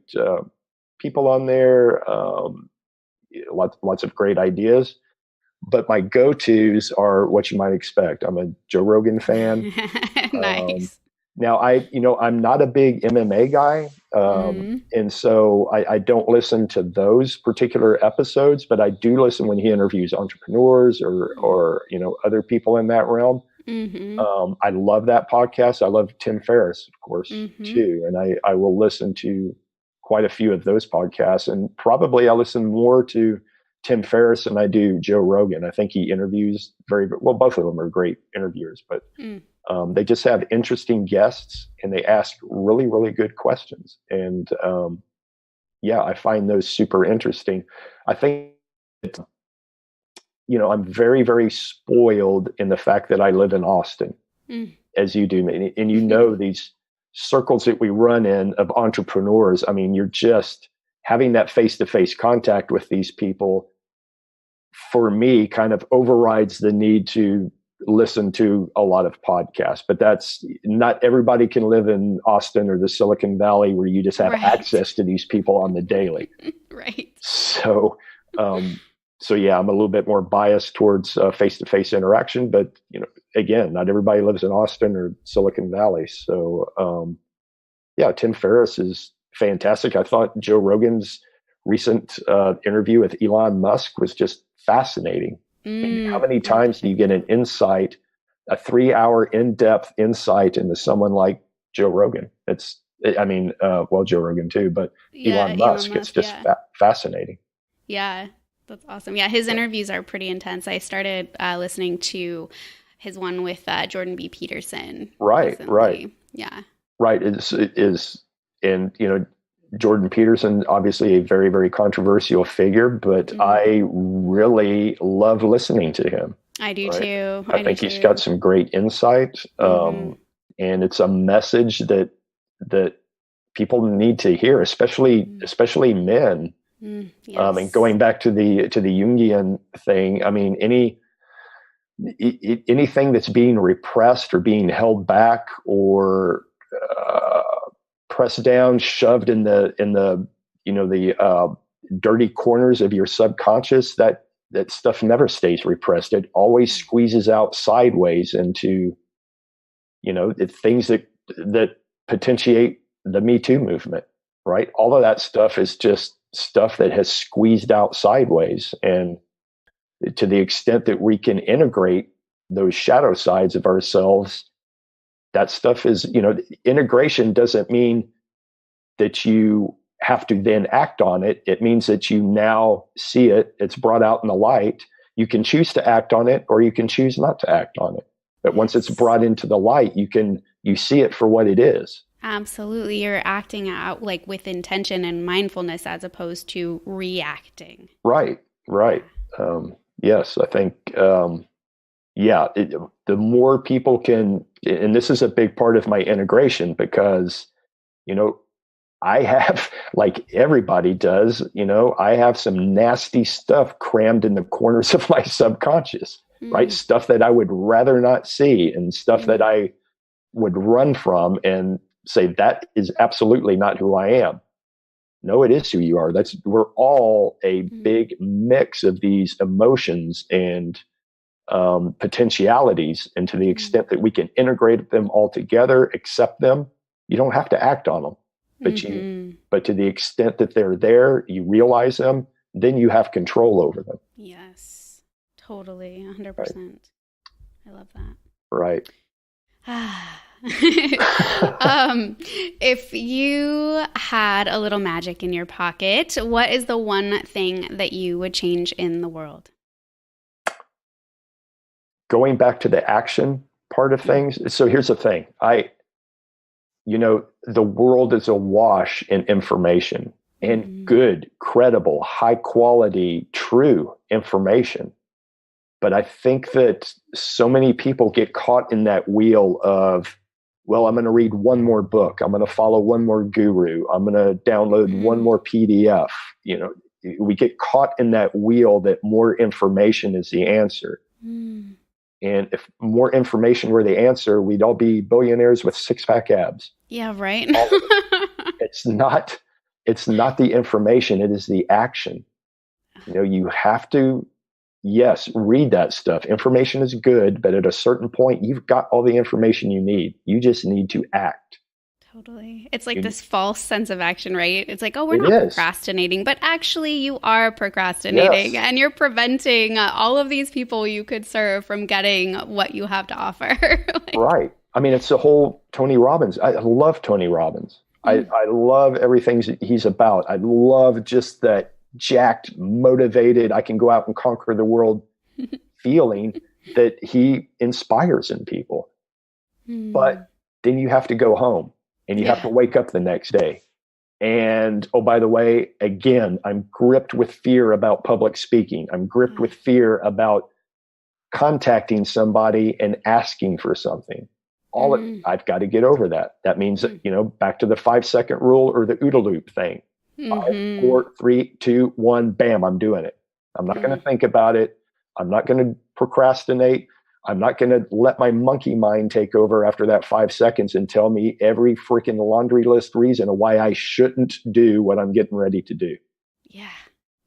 people on there, lots of great ideas. But my go-tos are what you might expect. I'm a Joe Rogan fan. Nice. Now I'm not a big MMA guy. And so I don't listen to those particular episodes, but I do listen when he interviews entrepreneurs or other people in that realm. I love that podcast. I love Tim Ferriss, of course, too. And I will listen to quite a few of those podcasts, and probably I listen more to Tim Ferriss than I do Joe Rogan. I think he interviews very well. Both of them are great interviewers, but they just have interesting guests and they ask really, really good questions. And I find those super interesting. I think I'm very, very spoiled in the fact that I live in Austin, as you do. And these circles that we run in of entrepreneurs. I mean, you're just having that face-to-face contact with these people, for me, kind of overrides the need to listen to a lot of podcasts. But that's not everybody can live in Austin or the Silicon Valley where you just have access to these people on the daily. Right. So I'm a little bit more biased towards face-to-face interaction, but again, not everybody lives in Austin or Silicon Valley. So Tim Ferriss is fantastic. I thought Joe Rogan's recent interview with Elon Musk was just fascinating. How many times do you get an insight, a 3-hour in-depth insight into someone like Joe Rogan? Joe Rogan too, but Elon Musk, it's just fascinating. Yeah. That's awesome. Yeah, his interviews are pretty intense. I started listening to his one with Jordan B. Peterson recently. Right. Yeah. Right. And, Jordan Peterson, obviously a very, very controversial figure, but I really love listening to him. I do too. I think he's got some great insight. And it's a message that people need to hear, especially men. Yes. And going back to the Jungian thing, I mean, anything that's being repressed or being held back or pressed down, shoved in the dirty corners of your subconscious, that stuff never stays repressed. It always squeezes out sideways into things that potentiate the Me Too movement, right? All of that stuff is just stuff that has squeezed out sideways. And to the extent that we can integrate those shadow sides of ourselves, that stuff is, integration doesn't mean that you have to then act on it. It means that you now see it. It's brought out in the light. You can choose to act on it, or you can choose not to act on it. But once it's brought into the light, you see it for what it is. Absolutely. You're acting out like with intention and mindfulness as opposed to reacting. Right. Yes, I think, the more people can, and this is a big part of my integration because, I have, like everybody does, I have some nasty stuff crammed in the corners of my subconscious, right? Stuff that I would rather not see and stuff that I would run from and say, that is absolutely not who I am. No, it is who you are. We're all a big mix of these emotions and potentialities. And to the extent that we can integrate them all together, accept them, you don't have to act on them. But to the extent that they're there, you realize them, then you have control over them. Yes, totally. 100%. Right. I love that. Right. If you had a little magic in your pocket, what is the one thing that you would change in the world? Going back to the action part of things. So here's the thing. The world is awash in information and good, credible, high quality, true information. But I think that so many people get caught in that wheel of, well, I'm going to read one more book. I'm going to follow one more guru. I'm going to download one more PDF. We get caught in that wheel that more information is the answer. And if more information were the answer, we'd all be billionaires with six-pack abs. Yeah, right. It's not the information, it is the action. You have to, yes, read that stuff. Information is good, but at a certain point, you've got all the information you need. You just need to act. Totally. It's like this false sense of action, right? It's like, oh, we're not procrastinating, but actually you are procrastinating and you're preventing all of these people you could serve from getting what you have to offer. Right. I mean, it's the whole Tony Robbins. I love Tony Robbins. I love everything he's about. I love just that jacked, motivated, I can go out and conquer the world feeling that he inspires in people. But then you have to go home. And you have to wake up the next day. And, oh, by the way, again, I'm gripped with fear about public speaking. I'm gripped with fear about contacting somebody and asking for something. I've got to get over that. That means, back to the 5-second rule or the OODA loop thing. 5, 4, 3, 2, 1, bam, I'm doing it. I'm not going to think about it. I'm not going to procrastinate. I'm not going to let my monkey mind take over after that 5 seconds and tell me every freaking laundry list reason why I shouldn't do what I'm getting ready to do. Yeah.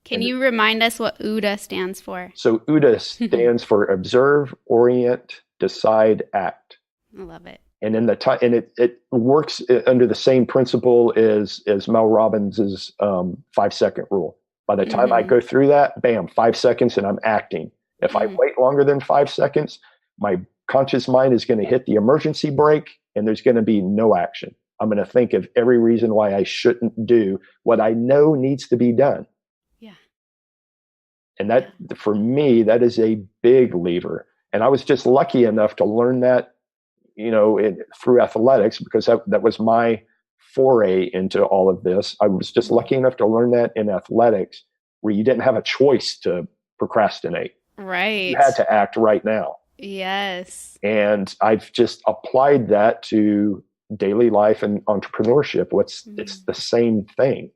Can you remind us what OODA stands for? So OODA stands for observe, orient, decide, act. I love it. And in it works under the same principle as Mel Robbins's 5-second rule. By the time I go through that, bam, 5 seconds and I'm acting. If I wait longer than 5 seconds, my conscious mind is going to hit the emergency brake and there's going to be no action. I'm going to think of every reason why I shouldn't do what I know needs to be done. Yeah. And that, for me, that is a big lever. And I was just lucky enough to learn that, through athletics, because that was my foray into all of this. I was just lucky enough to learn that in athletics, where you didn't have a choice to procrastinate. Right. You had to act right now. Yes. And I've just applied that to daily life and entrepreneurship. It's the same thing,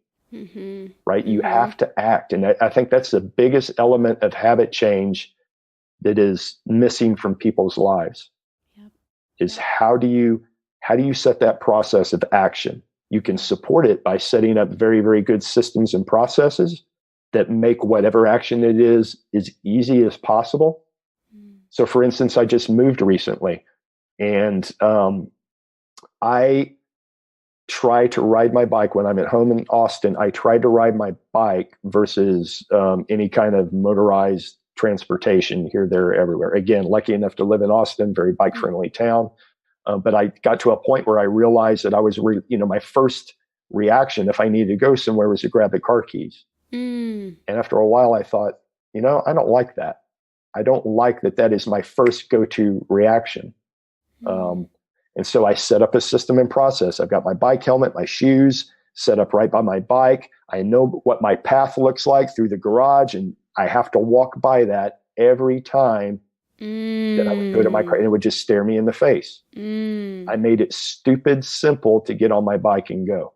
right? You have to act. And I think that's the biggest element of habit change that is missing from people's lives. Is how do you set that process of action? You can support it by setting up very, very good systems and processes that make whatever action it is as easy as possible. So for instance, I just moved recently, and I try to ride my bike when I'm at home in Austin. I try to ride my bike versus any kind of motorized transportation here, there, everywhere. Again, lucky enough to live in Austin, very bike-friendly town. But I got to a point where I realized that I was, my first reaction, if I needed to go somewhere, was to grab the car keys. And after a while, I thought, I don't like that. I don't like that. That is my first go-to reaction. And so I set up a system and process. I've got my bike helmet, my shoes set up right by my bike. I know what my path looks like through the garage, and I have to walk by that every time that I would go to my car, and it would just stare me in the face. I made it stupid simple to get on my bike and go.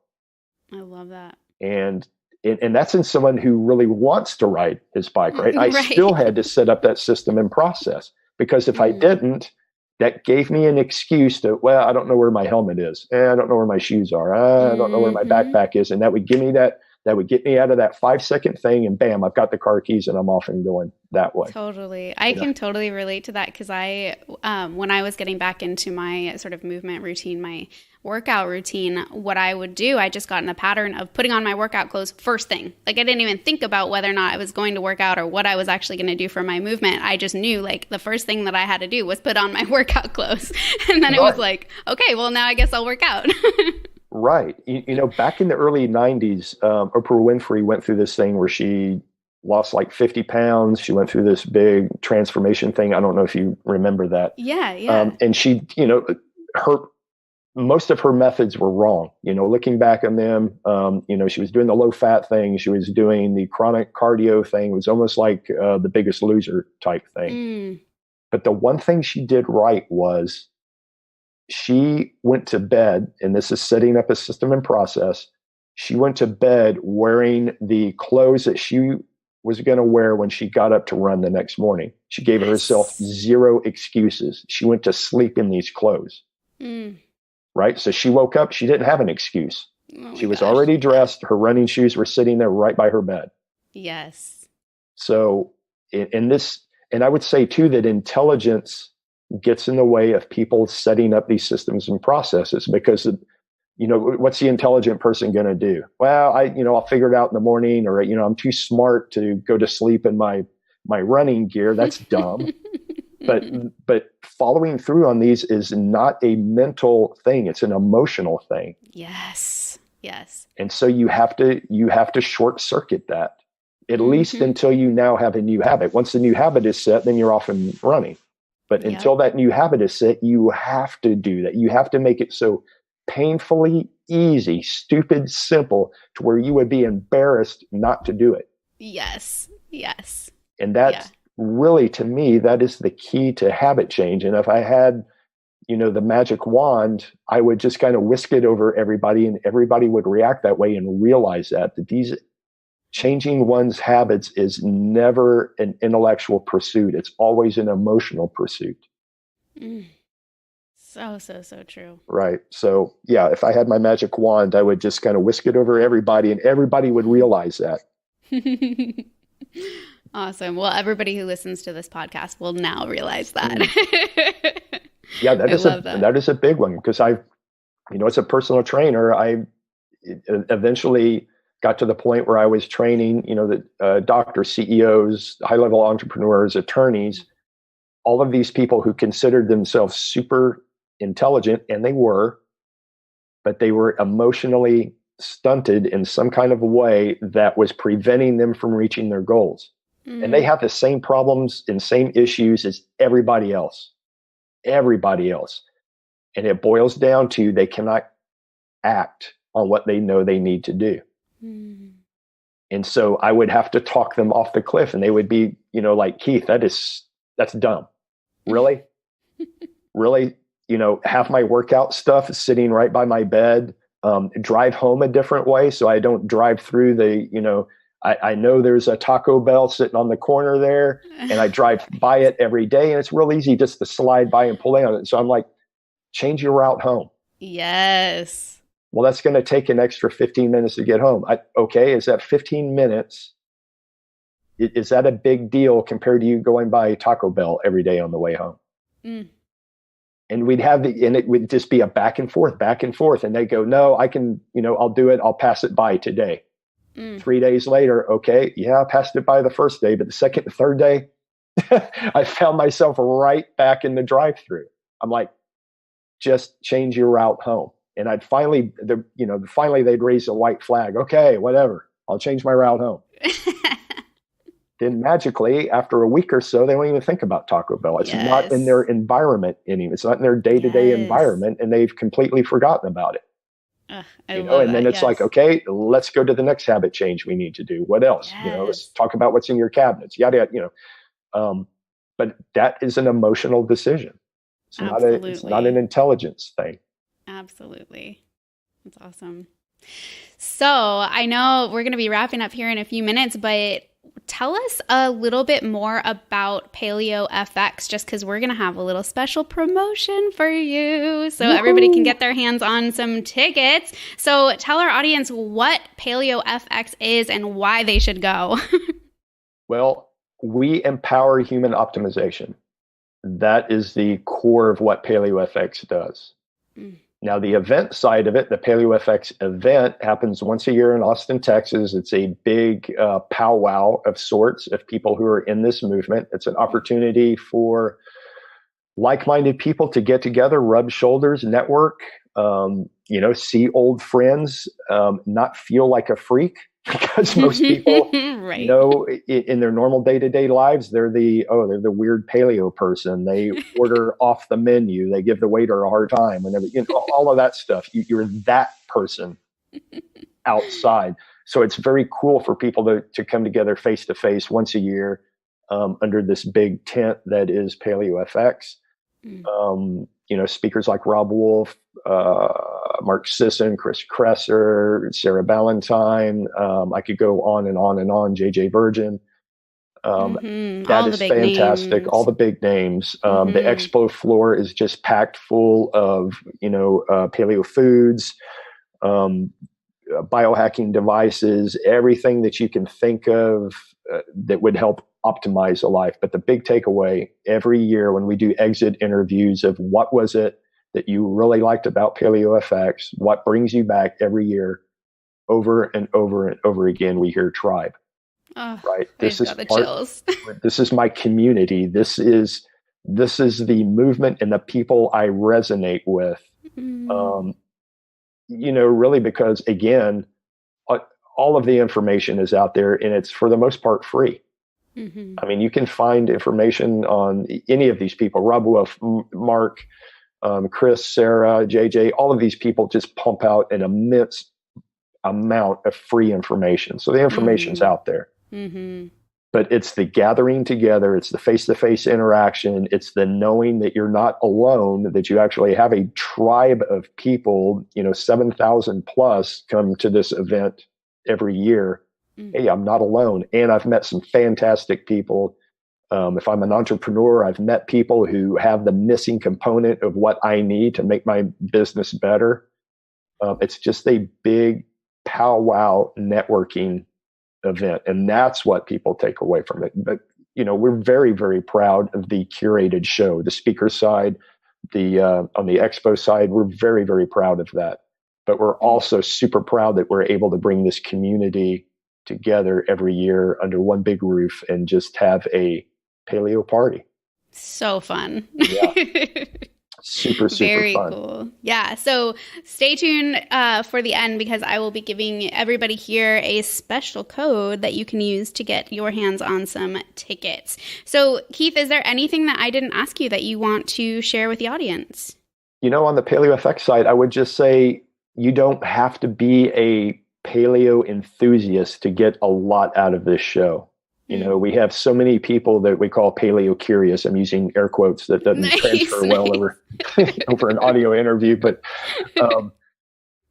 I love that. And that's in someone who really wants to ride his bike, right? I still had to set up that system and process, because if I didn't, that gave me an excuse to, I don't know where my helmet is. I don't know where my shoes are. I don't know where my backpack is. And that would give me that would get me out of that 5-second thing, and bam, I've got the car keys and I'm off and going that way. Totally. I can totally relate to that, because when I was getting back into my sort of movement routine, my workout routine, what I would do, I just got in the pattern of putting on my workout clothes first thing. Like, I didn't even think about whether or not I was going to work out or what I was actually going to do for my movement. I just knew, like, the first thing that I had to do was put on my workout clothes. And then it was like, okay, well, now I guess I'll work out. Right. Back in the early 90s, Oprah Winfrey went through this thing where she lost like 50 pounds. She went through this big transformation thing. I don't know if you remember that. Yeah. And she, most of her methods were wrong. Looking back on them, she was doing the low fat thing. She was doing the chronic cardio thing. It was almost like the Biggest Loser type thing. But the one thing she did right was, she went to bed, and this is setting up a system and process. She went to bed wearing the clothes that she was going to wear when she got up to run the next morning. She gave herself zero excuses. She went to sleep in these clothes. Right? So she woke up, she didn't have an excuse. She was already dressed. Her running shoes were sitting there right by her bed. Yes. So and I would say too, that intelligence gets in the way of people setting up these systems and processes, because, what's the intelligent person going to do? Well, I'll figure it out in the morning, or, I'm too smart to go to sleep in my running gear. That's dumb. But following through on these is not a mental thing. It's an emotional thing. Yes. And so you have to short circuit that, at least until you now have a new habit. Once the new habit is set, then you're off and running. But until that new habit is set, you have to do that. You have to make it so painfully easy, stupid, simple, to where you would be embarrassed not to do it. Yes. And that's really, to me, that is the key to habit change. And if I had, the magic wand, I would just kind of whisk it over everybody, and everybody would react that way and realize that these changing one's habits is never an intellectual pursuit. It's always an emotional pursuit. So true. Right. So if I had my magic wand, I would just kind of whisk it over everybody, and everybody would realize that. Awesome. Well, everybody who listens to this podcast will now realize that. That is a big one, because as a personal trainer, I eventually got to the point where I was training, the doctors, CEOs, high-level entrepreneurs, attorneys, all of these people who considered themselves super intelligent, and they were, but they were emotionally stunted in some kind of way that was preventing them from reaching their goals. And they have the same problems and same issues as everybody else. Everybody else. And it boils down to they cannot act on what they know they need to do. And so I would have to talk them off the cliff, and they would be, like, Keith, that's dumb. Really? Really? Have my workout stuff sitting right by my bed, drive home a different way. So I don't drive through I know there's a Taco Bell sitting on the corner there, and I drive by it every day, and it's real easy just to slide by and pull in on it. So I'm like, change your route home. Yes. Well, that's going to take an extra 15 minutes to get home. Okay, is that 15 minutes? Is that a big deal compared to you going by Taco Bell every day on the way home? And it would just be a back and forth. And they go, no, I can, I'll do it. I'll pass it by today. 3 days later, okay, yeah, I passed it by the first day, but the second and third day, I found myself right back in the drive-thru. I'm like, just change your route home. And I'd finally they'd raise a white flag. Okay, whatever, I'll change my route home. Then magically, after a week or so, they don't even think about Taco Bell. It's not in their environment anymore. It's not in their day-to-day environment, and they've completely forgotten about it. And then it's like, okay, let's go to the next habit change we need to do. What else? Let's talk about what's in your cabinets. Yada yada. But that is an emotional decision. It's not an intelligence thing. Absolutely. That's awesome. So I know we're going to be wrapping up here in a few minutes, but tell us a little bit more about Paleo FX, just because we're going to have a little special promotion for you so everybody can get their hands on some tickets. So tell our audience what Paleo FX is and why they should go. Well, we empower human optimization. That is the core of what Paleo FX does. Now, the event side of it, the Paleo FX event, happens once a year in Austin, Texas. It's a big powwow of sorts of people who are in this movement. It's an opportunity for like-minded people to get together, rub shoulders, network, see old friends, not feel like a freak. Because most people in their normal day-to-day lives, they're the weird paleo person. They order off the menu. They give the waiter a hard time. Whenever all of that stuff, you're that person outside. So it's very cool for people to come together face to face once a year under this big tent that is Paleo FX. Speakers like Rob Wolf, Mark Sisson, Chris Kresser, Sarah Ballantyne. I could go on and on and on. JJ Virgin. That is fantastic. Names. All the big names. The expo floor is just packed full of, paleo foods, biohacking devices, everything that you can think of that would help optimize a life. But the big takeaway every year when we do exit interviews of what was it that you really liked about Paleo FX, what brings you back every year, over and over and over again, we hear tribe. Right? This is my community. This is the movement and the people I resonate with. Really, because again, all of the information is out there, and it's for the most part free. I mean, you can find information on any of these people, Rob Wolf, Mark, Chris, Sarah, JJ, all of these people just pump out an immense amount of free information. So the information's out there. But it's the gathering together, it's the face-to-face interaction, it's the knowing that you're not alone, that you actually have a tribe of people, 7,000 plus come to this event every year. Hey, I'm not alone. And I've met some fantastic people. If I'm an entrepreneur, I've met people who have the missing component of what I need to make my business better. It's just a big powwow networking event. And that's what people take away from it. But, we're very, very proud of the curated show, the speaker side, on the expo side, we're very, very proud of that. But we're also super proud that we're able to bring this community together every year under one big roof and just have a paleo party. So fun. Yeah. Super, super Very fun. cool. Yeah. So stay tuned for the end, because I will be giving everybody here a special code that you can use to get your hands on some tickets. So Keith, is there anything that I didn't ask you that you want to share with the audience? On the PaleoFX side, I would just say you don't have to be a paleo enthusiast to get a lot out of this show. We have so many people that we call paleo curious. I'm using air quotes. That doesn't transfer well over an audio interview, but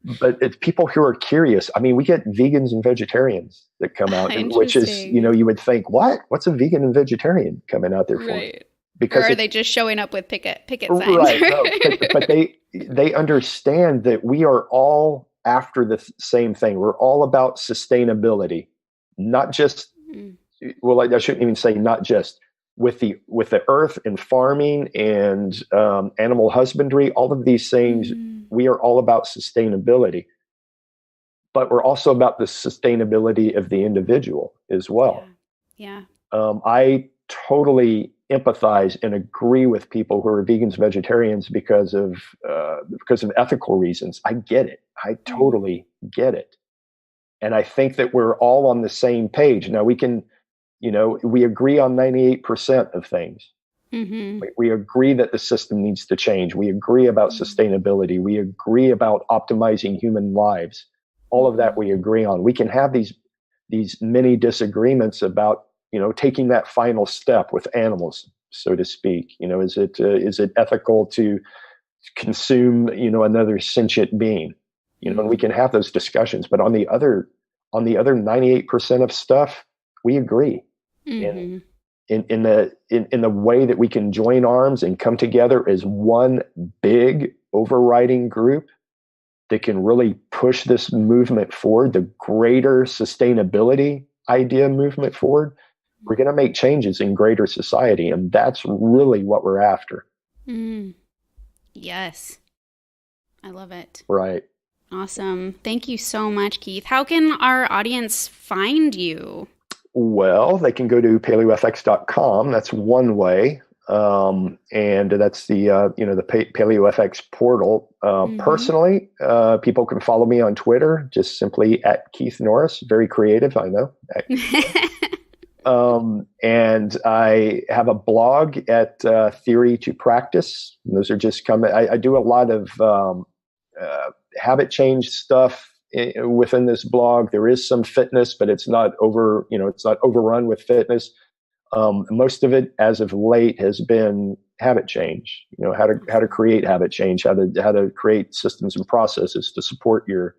it's people who are curious. I mean, we get vegans and vegetarians that come out, which is, you would think, what's a vegan and vegetarian coming out there for? Right. Because or are they just showing up with picket signs? Right. No, but they understand that we are all after the same thing. We're all about sustainability, not just. Well, I shouldn't even say not just with the earth and farming and animal husbandry. All of these things, we are all about sustainability, but we're also about the sustainability of the individual as well. Yeah. I totally empathize and agree with people who are vegans, vegetarians because of ethical reasons. I get it. I totally get it. And I think that we're all on the same page. Now we can, we agree on 98% of things. Mm-hmm. We agree that the system needs to change. We agree about sustainability. We agree about optimizing human lives. All of that we agree on. We can have these many disagreements about, taking that final step with animals, so to speak. Is it ethical to consume, another sentient being? And we can have those discussions. But on the other 98% of stuff, we agree. Mm-hmm. In the way that we can join arms and come together as one big overriding group that can really push this movement forward, the greater sustainability idea movement forward, we're going to make changes in greater society. And that's really what we're after. Yes. I love it. Right. Awesome. Thank you so much, Keith. How can our audience find you? Well, they can go to paleofx.com. That's one way. And that's the PaleoFX portal. Personally, people can follow me on Twitter, just simply at Keith Norris. Very creative, I know. And I have a blog at Theory To Practice. And those are just I do a lot of habit change stuff within this blog. There is some fitness, but it's not it's not overrun with fitness. Most of it, as of late, has been habit change. How to create habit change, how to create systems and processes to support your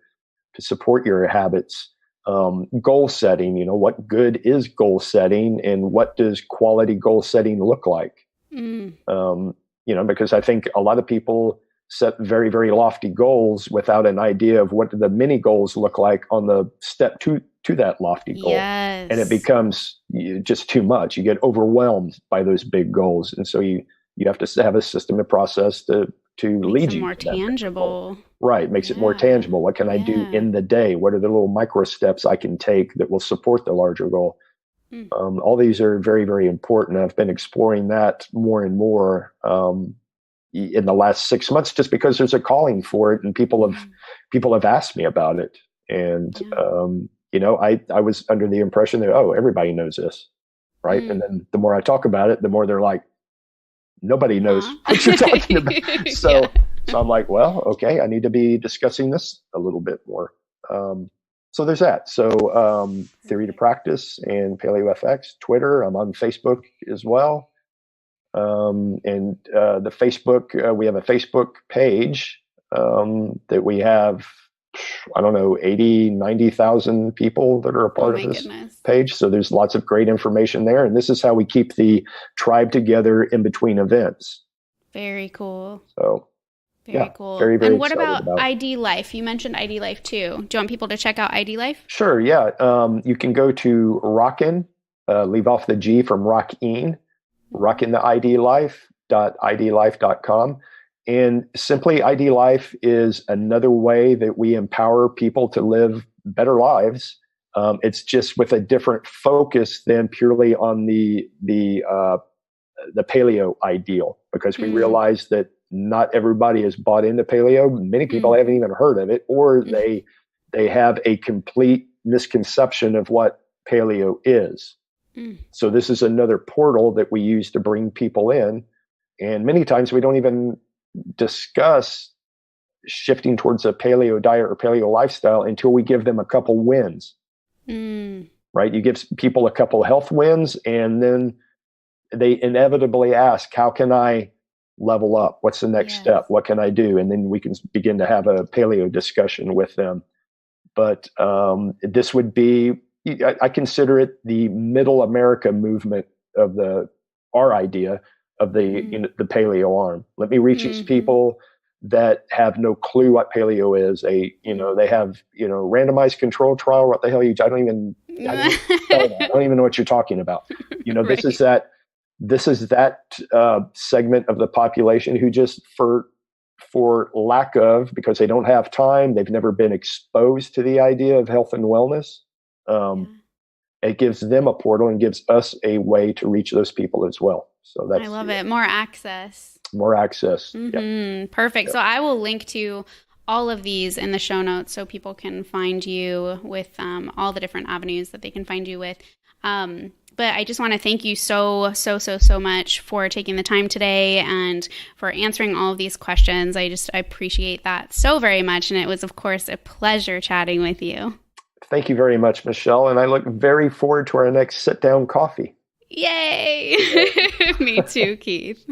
habits. Goal setting. What good is goal setting, and what does quality goal setting look like? Because I think a lot of people set very, very lofty goals without an idea of what the mini goals look like on the step to that lofty goal. Yes. And it becomes just too much. You get overwhelmed by those big goals. And so you have to have a system and process to lead you more to that tangible. Right. Makes it more tangible. What can I do in the day? What are the little micro steps I can take that will support the larger goal? All these are very, very important. I've been exploring that more and more in the last 6 months, just because there's a calling for it, and people have asked me about it. And I was under the impression that everybody knows this, right? And then the more I talk about it, the more they're like, nobody knows what you're talking about. So I'm like, well, okay, I need to be discussing this a little bit more. So there's that. So Theory to Practice and PaleoFX, Twitter. I'm on Facebook as well. And the Facebook, we have a Facebook page that we have, 90,000 people that are a part of this page. So there's lots of great information there. And this is how we keep the tribe together in between events. Very cool. So very cool. Very, very and what about ID Life? You mentioned ID Life too. Do you want people to check out ID Life? Sure. Yeah. You can go to Rockin, leave off the G from Rockin, rockintheidlife.idlife.com. And simply, ID Life is another way that we empower people to live better lives. It's just with a different focus than purely on the paleo ideal, because we realize that not everybody is bought into paleo. Many people haven't even heard of it, or they have a complete misconception of what paleo is. So this is another portal that we use to bring people in. And many times we don't even discuss shifting towards a paleo diet or paleo lifestyle until we give them a couple wins. Right? You give people a couple health wins, and then they inevitably ask, how can I level up? What's the next step? What can I do? And then we can begin to have a paleo discussion with them. But this would be, I consider it the middle America movement of our idea of the paleo arm. Let me reach these people that have no clue what paleo is. They have, randomized control trial. What the hell I don't even know what you're talking about. Right. This is that segment of the population who just for lack of, because they don't have time, they've never been exposed to the idea of health and wellness. It gives them a portal and gives us a way to reach those people as well. So I love it. More access. Yep. Perfect. So I will link to all of these in the show notes so people can find you with all the different avenues that they can find you with. But I just want to thank you so much for taking the time today and for answering all of these questions. I appreciate that so very much. And it was, of course, a pleasure chatting with you. Thank you very much, Michelle. And I look very forward to our next sit-down coffee. Yay! Me too, Keith.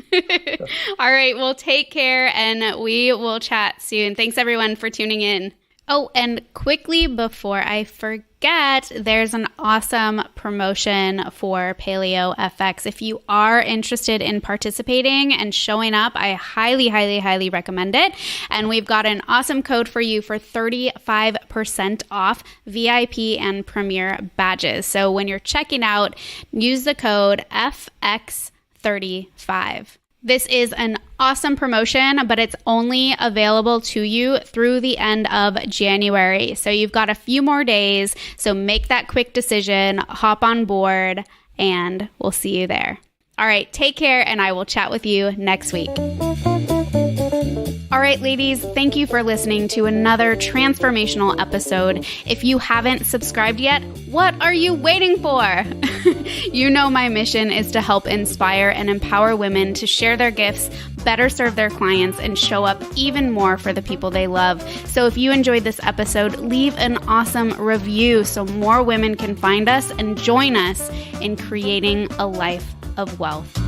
All right. Well, take care and we will chat soon. Thanks, everyone, for tuning in. Oh, and quickly before I forget, there's an awesome promotion for Paleo FX. If you are interested in participating and showing up, I highly, highly, highly recommend it. And we've got an awesome code for you for 35% off VIP and Premier badges. So when you're checking out, use the code FX35. This is an awesome promotion, but it's only available to you through the end of January. So you've got a few more days. So make that quick decision, hop on board, and we'll see you there. All right, take care, and I will chat with you next week. All right, ladies, thank you for listening to another transformational episode. If you haven't subscribed yet, what are you waiting for? You know my mission is to help inspire and empower women to share their gifts, better serve their clients, and show up even more for the people they love. So if you enjoyed this episode, leave an awesome review so more women can find us and join us in creating a life of wealth.